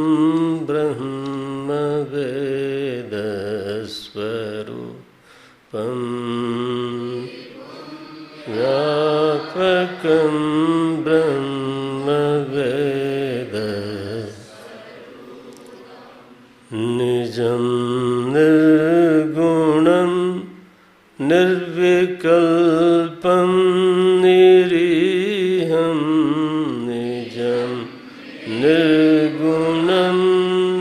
ब्रह्मवेदस्वरूपं व्यापकं ब्रह्मवेद निजं निर्गुणं निर्विकल्पं निरीहं निजं निर्गुणं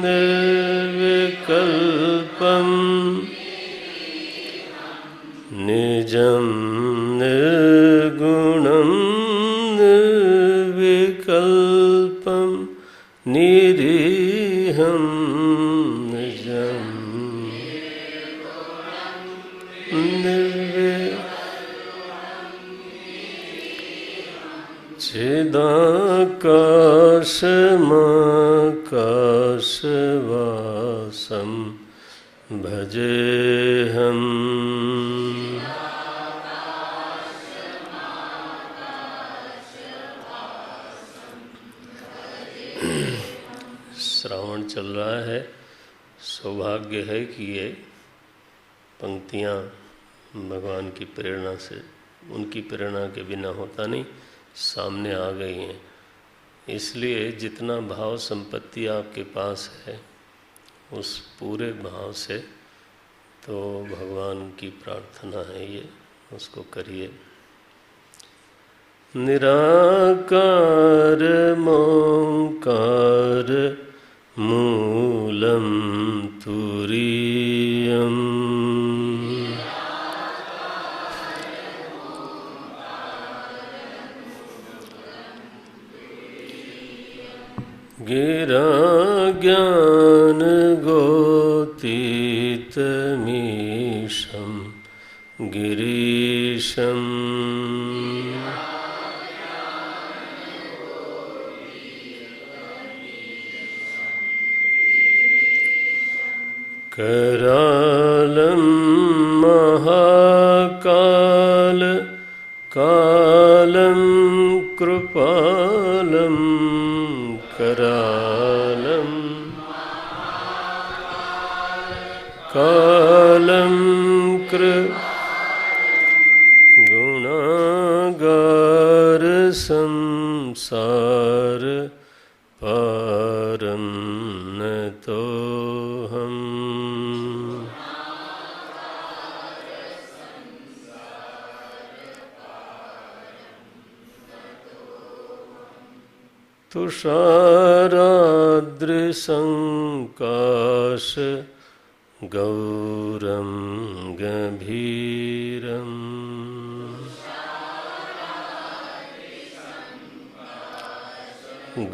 निर्विकल्पं निजं निर्गुणं निर्विकल्पं निरीहं निजं चिदाकाशमाकाशवासं भजेऽहम्। श्रावण चल रहा है। सौभाग्य है कि ये पंक्तियाँ भगवान की प्रेरणा से, उनकी प्रेरणा के बिना होता नहीं, सामने आ गई हैं। इसलिए जितना भाव संपत्ति आपके पास है उस पूरे भाव से तो भगवान की प्रार्थना है, ये उसको करिए। निराकार मोंकार मूलं तुरीयम् गिरा ज्ञानगोतीतमीशं गिरीशम् करालं महाकाल कालं कृपालं करालं कालं गुणागार संसार पारं नतोऽहम्। तुषाराद्रिसङ्काश गौरं गभीरम्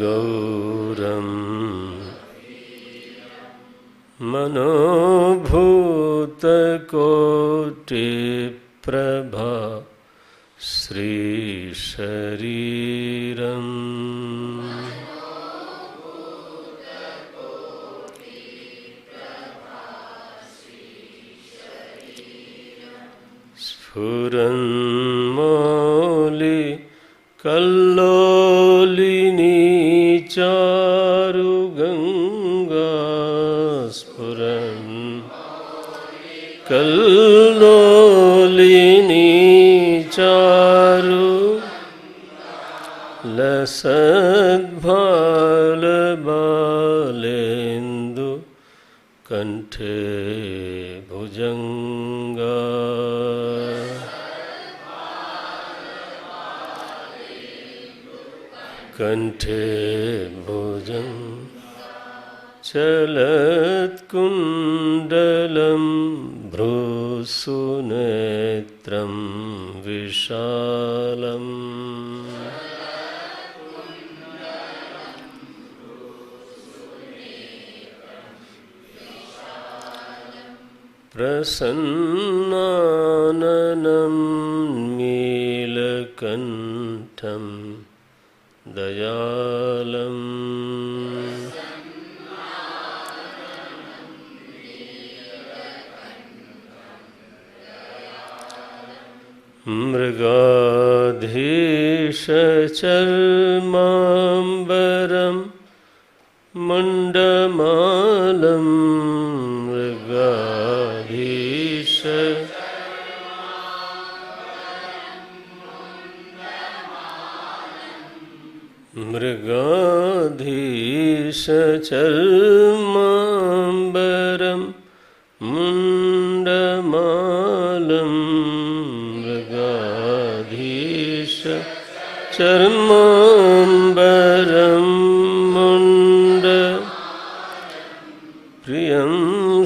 गौरं मनोभूतकोटिप्रभा श्रीशरीरम् स्फुरन्मौलि कल्लोलिनी चारुगङ्गा स्फुरन् कल्लोलिनी चारु लसद्भालबालेन्दु कंठे भुजंगा कंठे भुजंग चलत्कुण्डलं भ्रूसुनेत्रं विशालम् प्रसन्नाननं नीलकण्ठं दयालम् मृगाधीशचर्माम्बरं मुण्डमालं मृगाधीशचर्माम्बरं मुण्डमालं चर्माम्बरं मुण्ड प्रियं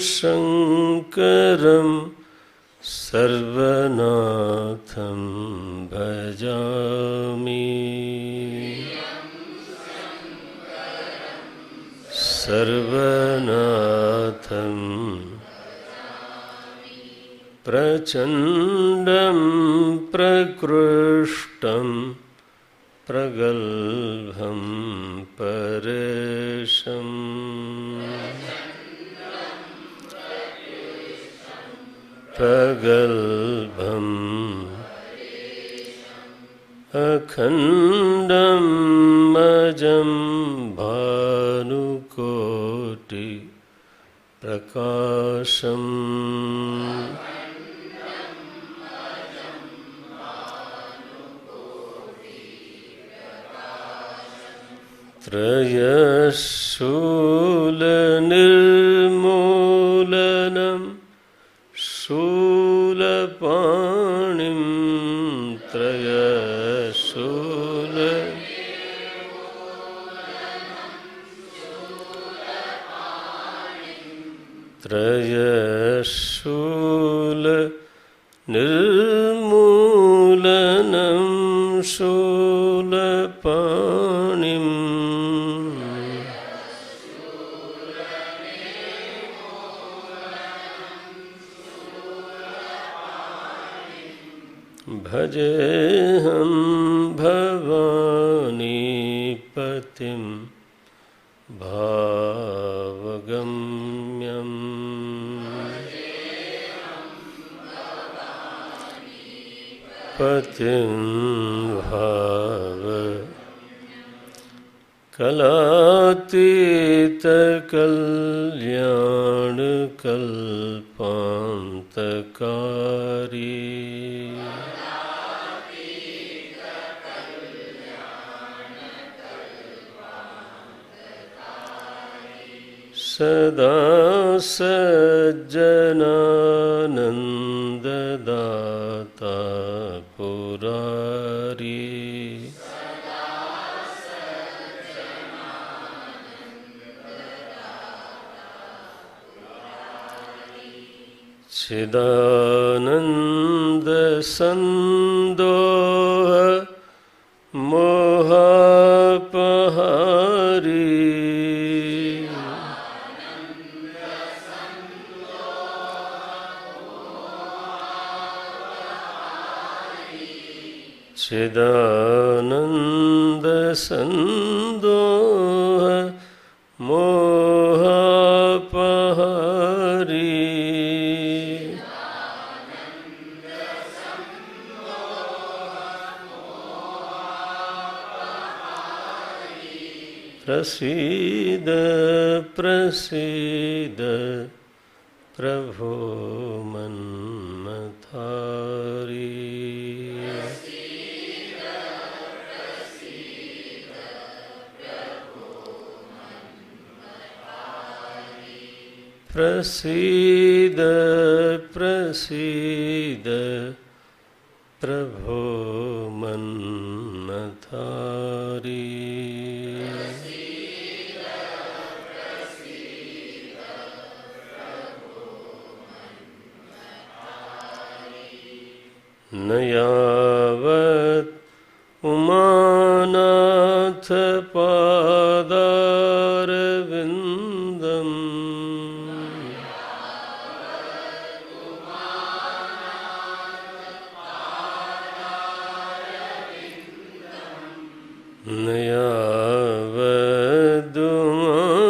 शङ्करं सर्वनाथं भजामि सर्वनाथं प्रचण्डं प्रकृष्टं प्रगल्भं परेशम् प्रगल्भम् अखण्डं अजं भानुकोटि प्रकाशम् त्रयशूलनिर्मूलनं शूलपाणिं त्रयशूलनिर्मूलनं शूलपाणिं भजेऽहं भवानीपतिं भावगम्यम् पतिं भाव कलातीतकल्याणकल्पान्तकारी सदा सज्जनानन्ददाता पुरारी चिदानन्दसन्दोह मोहापहारी चिदानन्दसन्दोह मोहापहारी प्रसीद प्रसीद प्रभो मन्मथारी प्रसीद प्रसीद प्रभो मन्मथारी न यावत् उमानाथ पादारविन्दम् न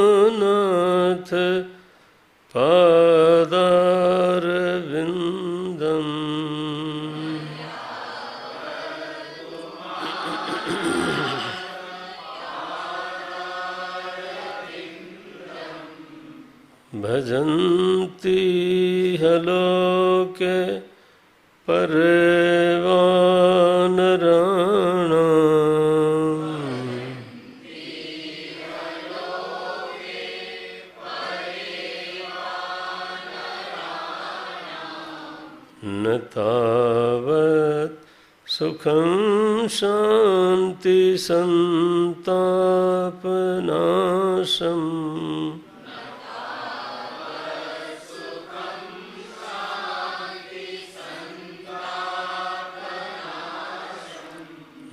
यावदुमानाथ पादारविन्दम् भजन्ति लोके परवानराणाम् न तावत् सुखं शान्ति संतापनाशम्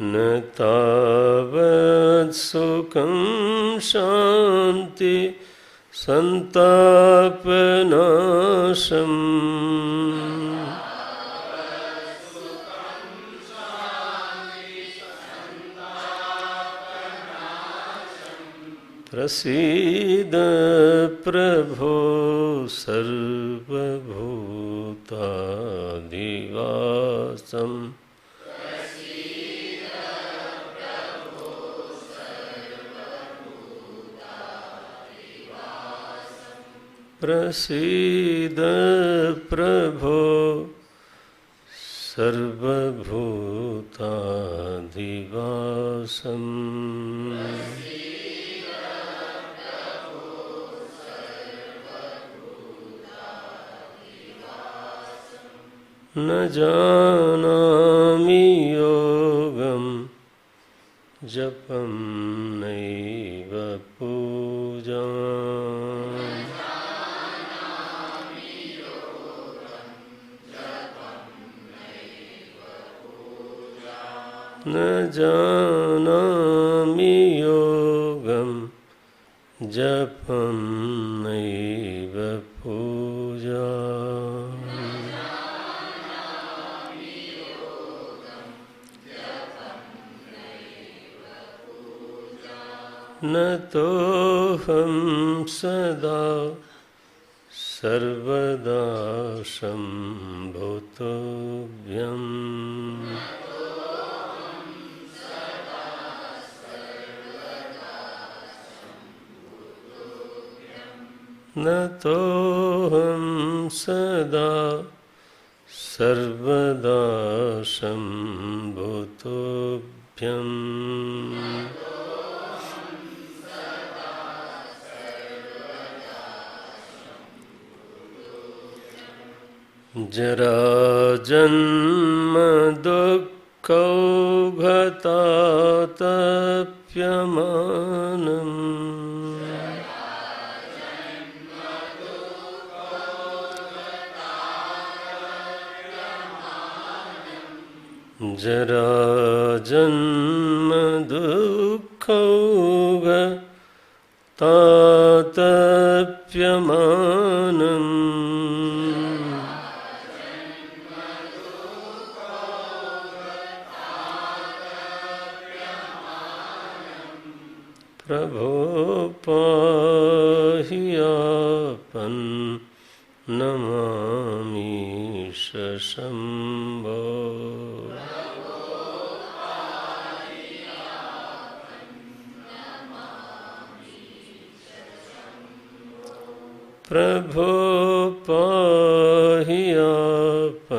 न तावत् सुखं शान्ति संतापनाशम् प्रसीद प्रभो सर्वभूताधिवासम् प्रसीद प्रभो सर्वभूताधिवासम् न जानामि योगं जपं नैव पूजाम् न जानामि योगं जपं नैव पूजाम् न तोऽहं सदा सर्वदा शम्भुतोऽभ्यम् न तोऽहं सदा सर्वदा शम्भुतोऽभ्यम् जराजन्म दुःखौघतातप्यमानम् जराजन्म दुःखौघतातप्यमानम् प्रभो पाहि आपन्नमामीश शम्भो प्रभो पाहि आपन्नमामीश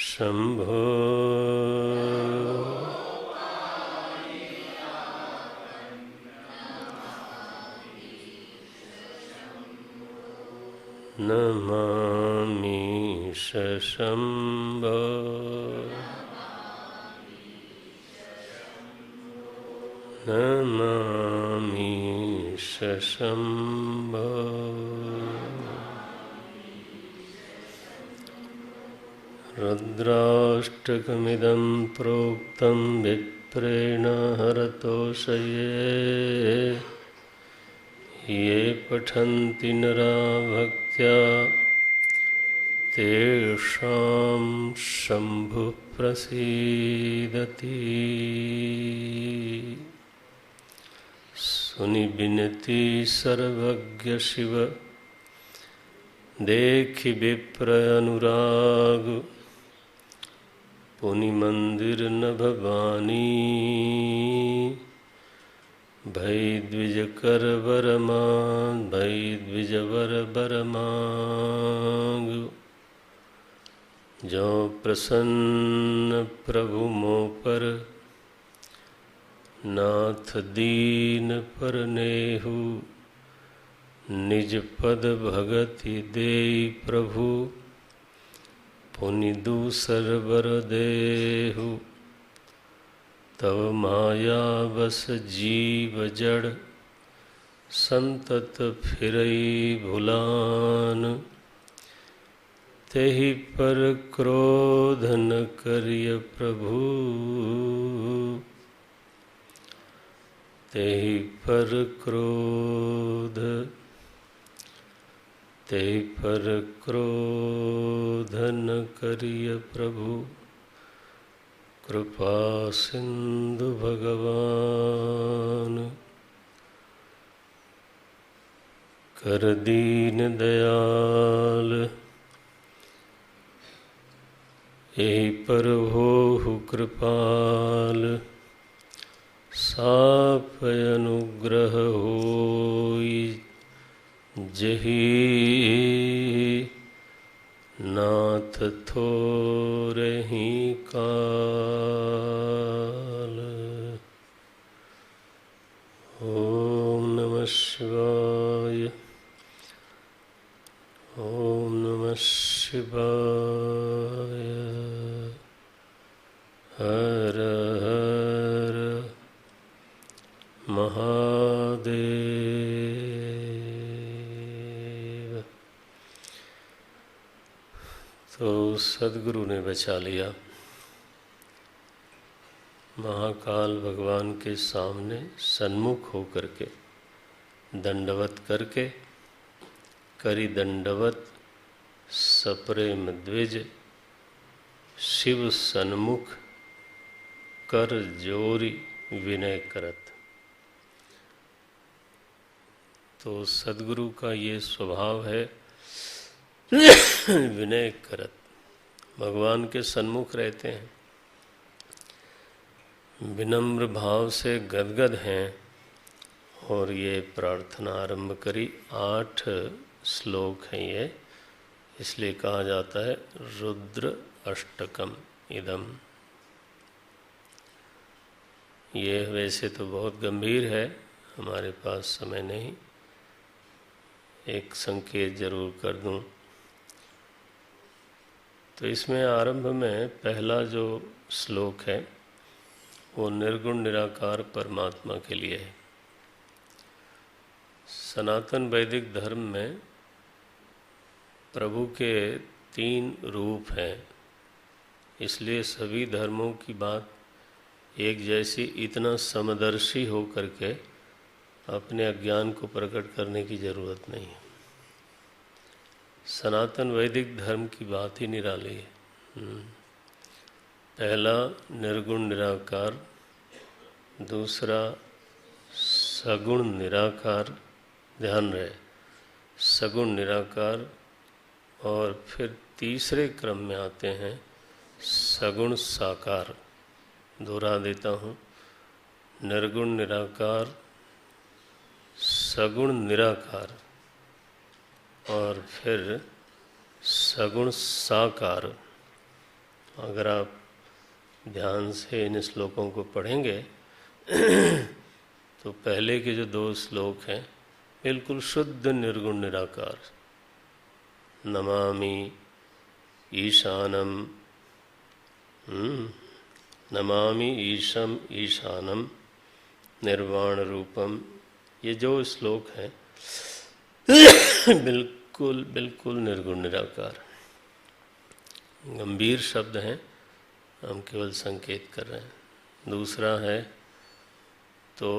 शम्भो नमामीश शम्भो नमामीश शम्भो रुद्राष्टकमिदं प्रोक्तं विप्रेण हरतोषये ये पठन्ति नरा भक्त्या तेषां शम्भुः प्रसीदति। सुनि बिनती सर्वज्ञ शिव देखि विप्र अनुराग पुनि मंदिर न भवानी भई द्विज कर बरमान भई द्विज वर बरमांग जो प्रसन्न प्रभु मों पर नाथ दीन पर नेहु निज पद भगति देई प्रभु पुनि दूसर बर देहु तव माया बस जीव जड़ संतत फिरई भुलान तेहि पर क्रोध न करिय प्रभु तेहि पर क्रोध तेहि पर क्रोध न करिय प्रभु कृपा सिंधु भगवान कर दीन दयाल एहि पर होहु कृपाल सापय अनुग्रह होई जही नाथ थोरहि काल। ओम नमः शिवाय ओम नमः शिवाय हर हर महादेव। तो सद्गुरु ने बचा लिया। महाकाल भगवान के सामने सन्मुख होकर के दंडवत करके करी दंडवत सप्रेम द्विज शिव सन्मुख कर जोरी विनय करत। तो सद्गुरु का ये स्वभाव है विनय करत, भगवान के सन्मुख रहते हैं, विनम्र भाव से गदगद हैं और ये प्रार्थना आरंभ करी। 8 श्लोक हैं ये, इसलिए कहा जाता है रुद्र अष्टकम इदम। ये वैसे तो बहुत गंभीर है, हमारे पास समय नहीं, एक संकेत जरूर कर दूं। तो इसमें आरंभ में पहला जो श्लोक है वो निर्गुण निराकार परमात्मा के लिए है। सनातन वैदिक धर्म में प्रभु के 3 रूप हैं, इसलिए सभी धर्मों की बात एक जैसी इतना समदर्शी हो करके अपने अज्ञान को प्रकट करने की जरूरत नहीं है। सनातन वैदिक धर्म की बात ही निराली है। पहला निर्गुण निराकार, दूसरा सगुण निराकार, ध्यान रहे सगुण निराकार, और फिर तीसरे क्रम में आते हैं सगुण साकार। दोहरा देता हूँ, निर्गुण निराकार, सगुण निराकार और फिर सगुण साकार। अगर आप ध्यान से इन श्लोकों को पढ़ेंगे तो पहले के जो 2 श्लोक हैं बिल्कुल शुद्ध निर्गुण निराकार, नमामि ईशानम, नमामि ईशम ईशानम निर्वाण रूपम, ये जो श्लोक हैं बिल्कुल बिल्कुल निर्गुण निराकार। गंभीर शब्द हैं, हम केवल संकेत कर रहे हैं। दूसरा है तो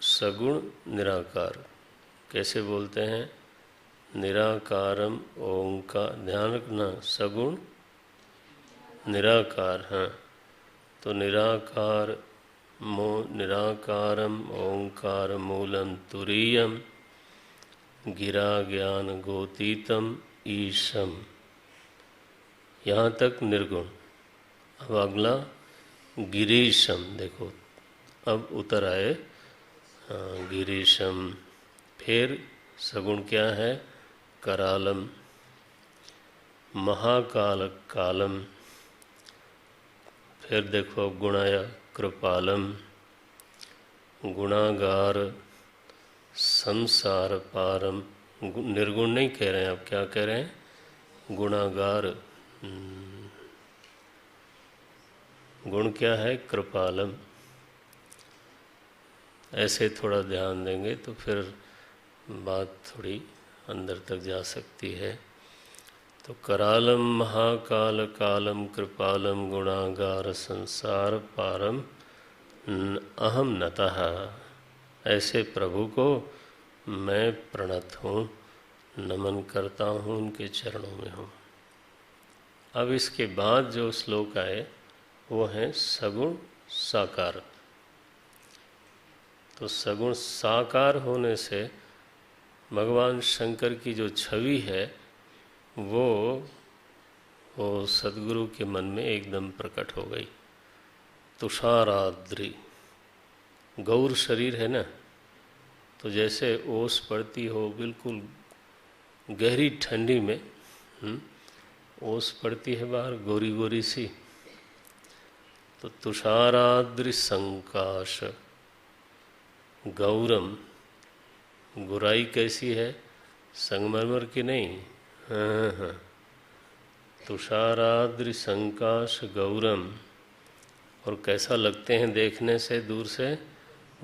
सगुण निराकार, कैसे बोलते हैं? निराकारम ओंकार, ध्यान रखना, सगुण निराकार। हाँ, तो निराकारम ओंकार मूलम तुरीयम गिरा ज्ञान गोतीतम ईशम, यहाँ तक निर्गुण। अब अगला गिरीशम, देखो अब उतर आए। हाँ, गिरीशम। फिर सगुण क्या है? करालम, महाकाल कालम। फिर देखो गुणाया कृपालम, गुणागार संसार पारम। निर्गुण नहीं कह रहे हैं, आप क्या कह रहे हैं? गुणागार। गुण क्या है? कृपालम। ऐसे थोड़ा ध्यान देंगे तो फिर बात थोड़ी अंदर तक जा सकती है। तो करालम महाकाल कालम कृपालम गुणागार संसार पारम अहम नतः, ऐसे प्रभु को मैं प्रणत हूँ, नमन करता हूँ, उनके चरणों में हूँ। अब इसके बाद जो श्लोक आए वो हैं सगुण साकार। तो सगुण साकार होने से भगवान शंकर की जो छवि है वो सद्गुरु के मन में एकदम प्रकट हो गई। तुषाराद्रि, गौर शरीर है ना, तो जैसे ओस पड़ती हो बिल्कुल गहरी ठंडी में, ओस पड़ती है बाहर गोरी गोरी सी, तो तुषाराद्रि संकाश गौरम। गुराई कैसी है? संगमरमर की नहीं। हाँ हाँ, तुषाराद्रि संकाश गौरम। और कैसा लगते हैं देखने से दूर से?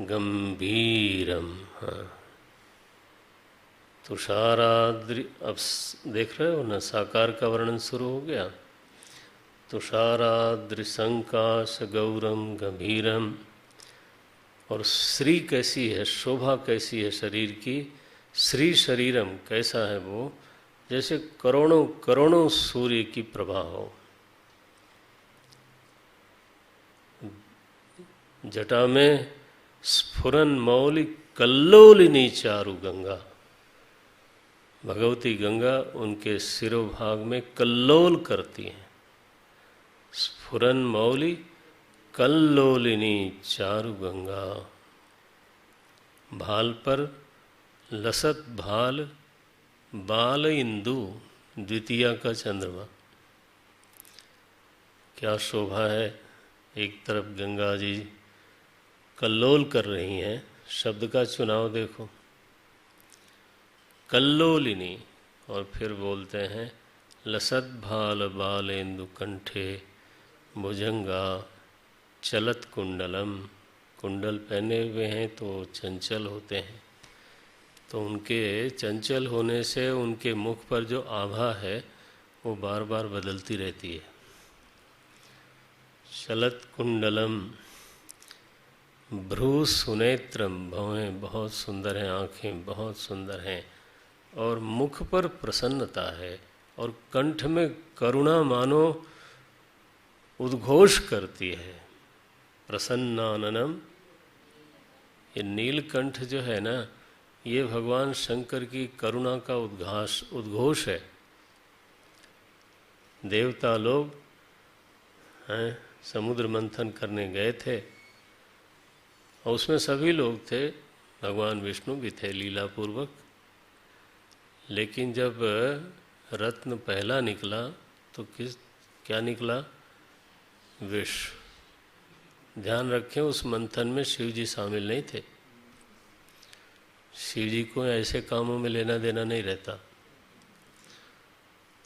गंभीरम। हाँ, तुषाराद्रि। अब देख रहे हो ना, साकार का वर्णन शुरू हो गया। तुषाराद्रि संकाश गौरम गंभीरम। और श्री कैसी है, शोभा कैसी है शरीर की? श्री शरीरम, कैसा है वो? जैसे करोड़ों करोड़ों सूर्य की प्रभा हो। जटा में स्फुरन मौलि कल्लोलिनी चारु गंगा, भगवती गंगा उनके सिरोभाग में कल्लोल करती हैं। स्फुरन मौलि कल्लोलिनी चारु गंगा। भाल पर लसत भाल बाल इंदु, द्वितीया का चंद्रमा। क्या शोभा है! एक तरफ गंगा जी कल्लोल कर रही हैं, शब्द का चुनाव देखो, कल्लोलिनी। और फिर बोलते हैं लसत भाल बालेन्दु कंठे भुजंगा चलत कुंडलम। कुंडल पहने हुए हैं तो चंचल होते हैं, तो उनके चंचल होने से उनके मुख पर जो आभा है वो बार बार बदलती रहती है। चलत कुंडलम भ्रू सुनेत्रम, भवें बहुत सुंदर हैं, आँखें बहुत सुंदर हैं, और मुख पर प्रसन्नता है, और कंठ में करुणा मानो उद्घोष करती है। प्रसन्नाननम, ये नीलकंठ जो है ना, ये भगवान शंकर की करुणा का उद्घोष है। देवता लोग हैं, समुद्र मंथन करने गए थे और उसमें सभी लोग थे, भगवान विष्णु भी थे लीलापूर्वक। लेकिन जब रत्न पहला निकला तो क्या निकला? विष। ध्यान रखें, उस मंथन में शिव जी शामिल नहीं थे। शिव जी को ऐसे कामों में लेना देना नहीं रहता।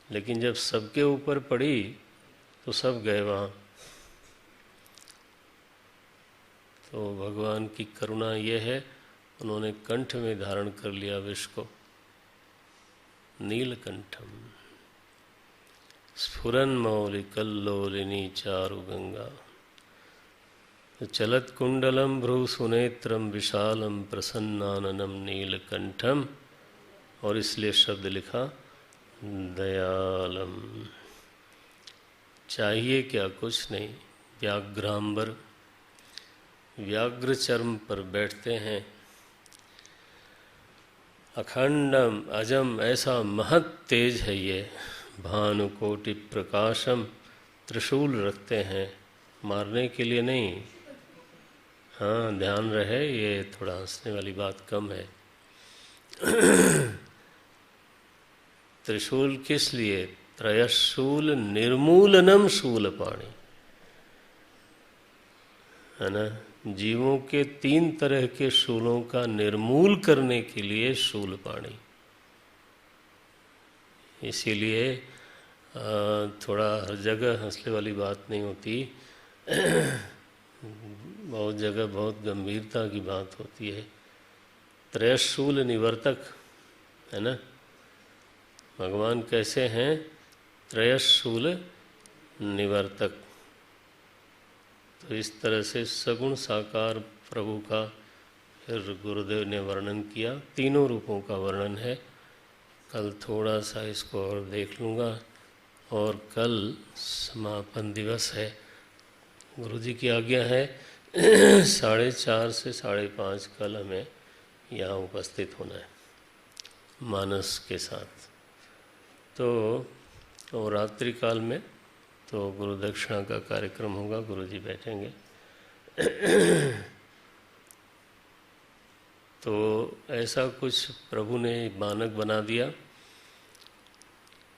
लेकिन जब सबके ऊपर पड़ी तो सब गए वहाँ। तो भगवान की करुणा ये है, उन्होंने कंठ में धारण कर लिया विष को, नीलकंठम। स्फुरन मौलिकल्लोलिनी चारु गंगा। तो चलत कुंडलम भ्रू सुनेत्रम विशालम प्रसन्नाननम नीलकंठम, और इसलिए शब्द लिखा दयालम। चाहिए क्या, कुछ नहीं। व्याघ्रांबर, व्याघ्र चर्म पर बैठते हैं। अखंडम अजम, ऐसा महत तेज है ये। भानुकोटि प्रकाशम, त्रिशूल रखते हैं, मारने के लिए नहीं। हाँ, ध्यान रहे, ये थोड़ा हंसने वाली बात कम है। त्रिशूल किस लिए? त्रयशूल निर्मूलनम शूलपाणि, है ना। जीवों के 3 तरह के शूलों का निर्मूल करने के लिए शूलपाणि। इसीलिए थोड़ा हर जगह हंसने वाली बात नहीं होती, बहुत जगह बहुत गंभीरता की बात होती है। त्रयशूल निवर्तक, है ना। भगवान कैसे हैं? त्रयशूल निवर्तक। तो इस तरह से सगुण साकार प्रभु का फिर गुरुदेव ने वर्णन किया। तीनों रूपों का वर्णन है। कल थोड़ा सा इसको और देख लूँगा, और कल समापन दिवस है। गुरुजी की आज्ञा है 4:30 से 5:30 कल हमें यहाँ उपस्थित होना है मानस के साथ। तो और रात्रि काल में तो गुरु दक्षिणा का कार्यक्रम होगा, गुरुजी बैठेंगे। तो ऐसा कुछ प्रभु ने मानक बना दिया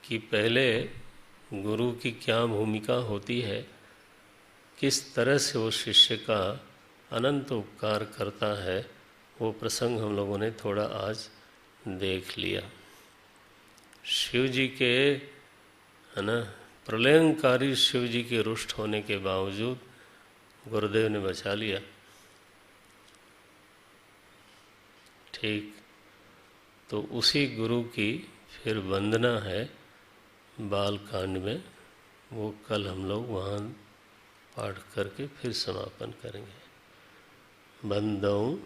कि पहले गुरु की क्या भूमिका होती है, किस तरह से वो शिष्य का अनंत उपकार करता है, वो प्रसंग हम लोगों ने थोड़ा आज देख लिया। शिव जी के, है ना, प्रलयंकारी शिव जी के रुष्ट होने के बावजूद गुरुदेव ने बचा लिया। ठीक, तो उसी गुरु की फिर वंदना है बालकांड में। वो कल हम लोग वहाँ पाठ करके फिर समापन करेंगे। बंदों,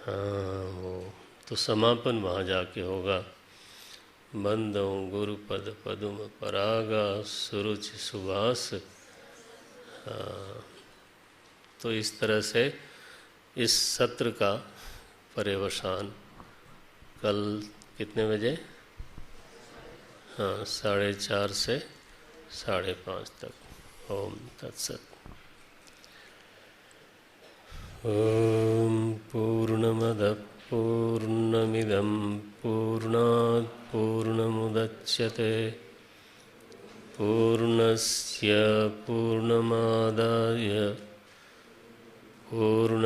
हाँ, वो तो समापन वहाँ जाके होगा। बंदों गुरुपद पदुम परागा सुरुचि सुभाष। हाँ, तो इस तरह से इस सत्र का पर्यवसान कल कितने बजे? हाँ, 4:30 से 5:30 तक। ओम तत्सत। ओम पूर्णमदः पूर्णमिदं पूर्णात् पूर्णमुदच्यते पूर्णस्य पूर्णमादाय पूर्णमेवावशिष्यते।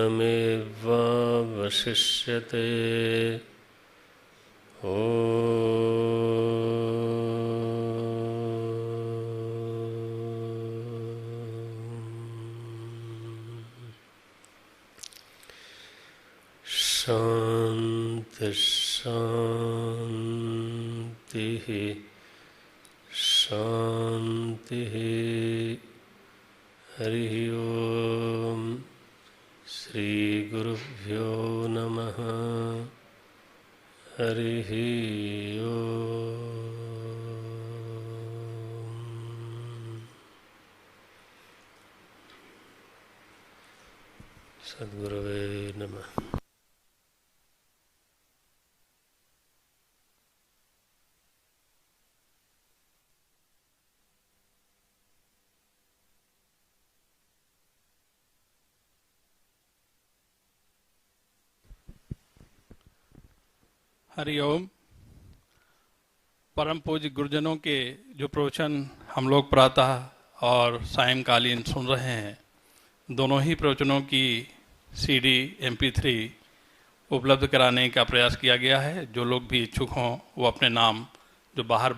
शांति शांति शांति। हरि ओम। श्री गुरुभ्यो नमः। हरि ओम। सद्गुरुवे नमः। हरिओम। परम पूज्य गुरुजनों के जो प्रवचन हम लोग प्रातः और सायंकालीन सुन रहे हैं, दोनों ही प्रवचनों की CD MP3 उपलब्ध कराने का प्रयास किया गया है। जो लोग भी इच्छुक हों वो अपने नाम जो बाहर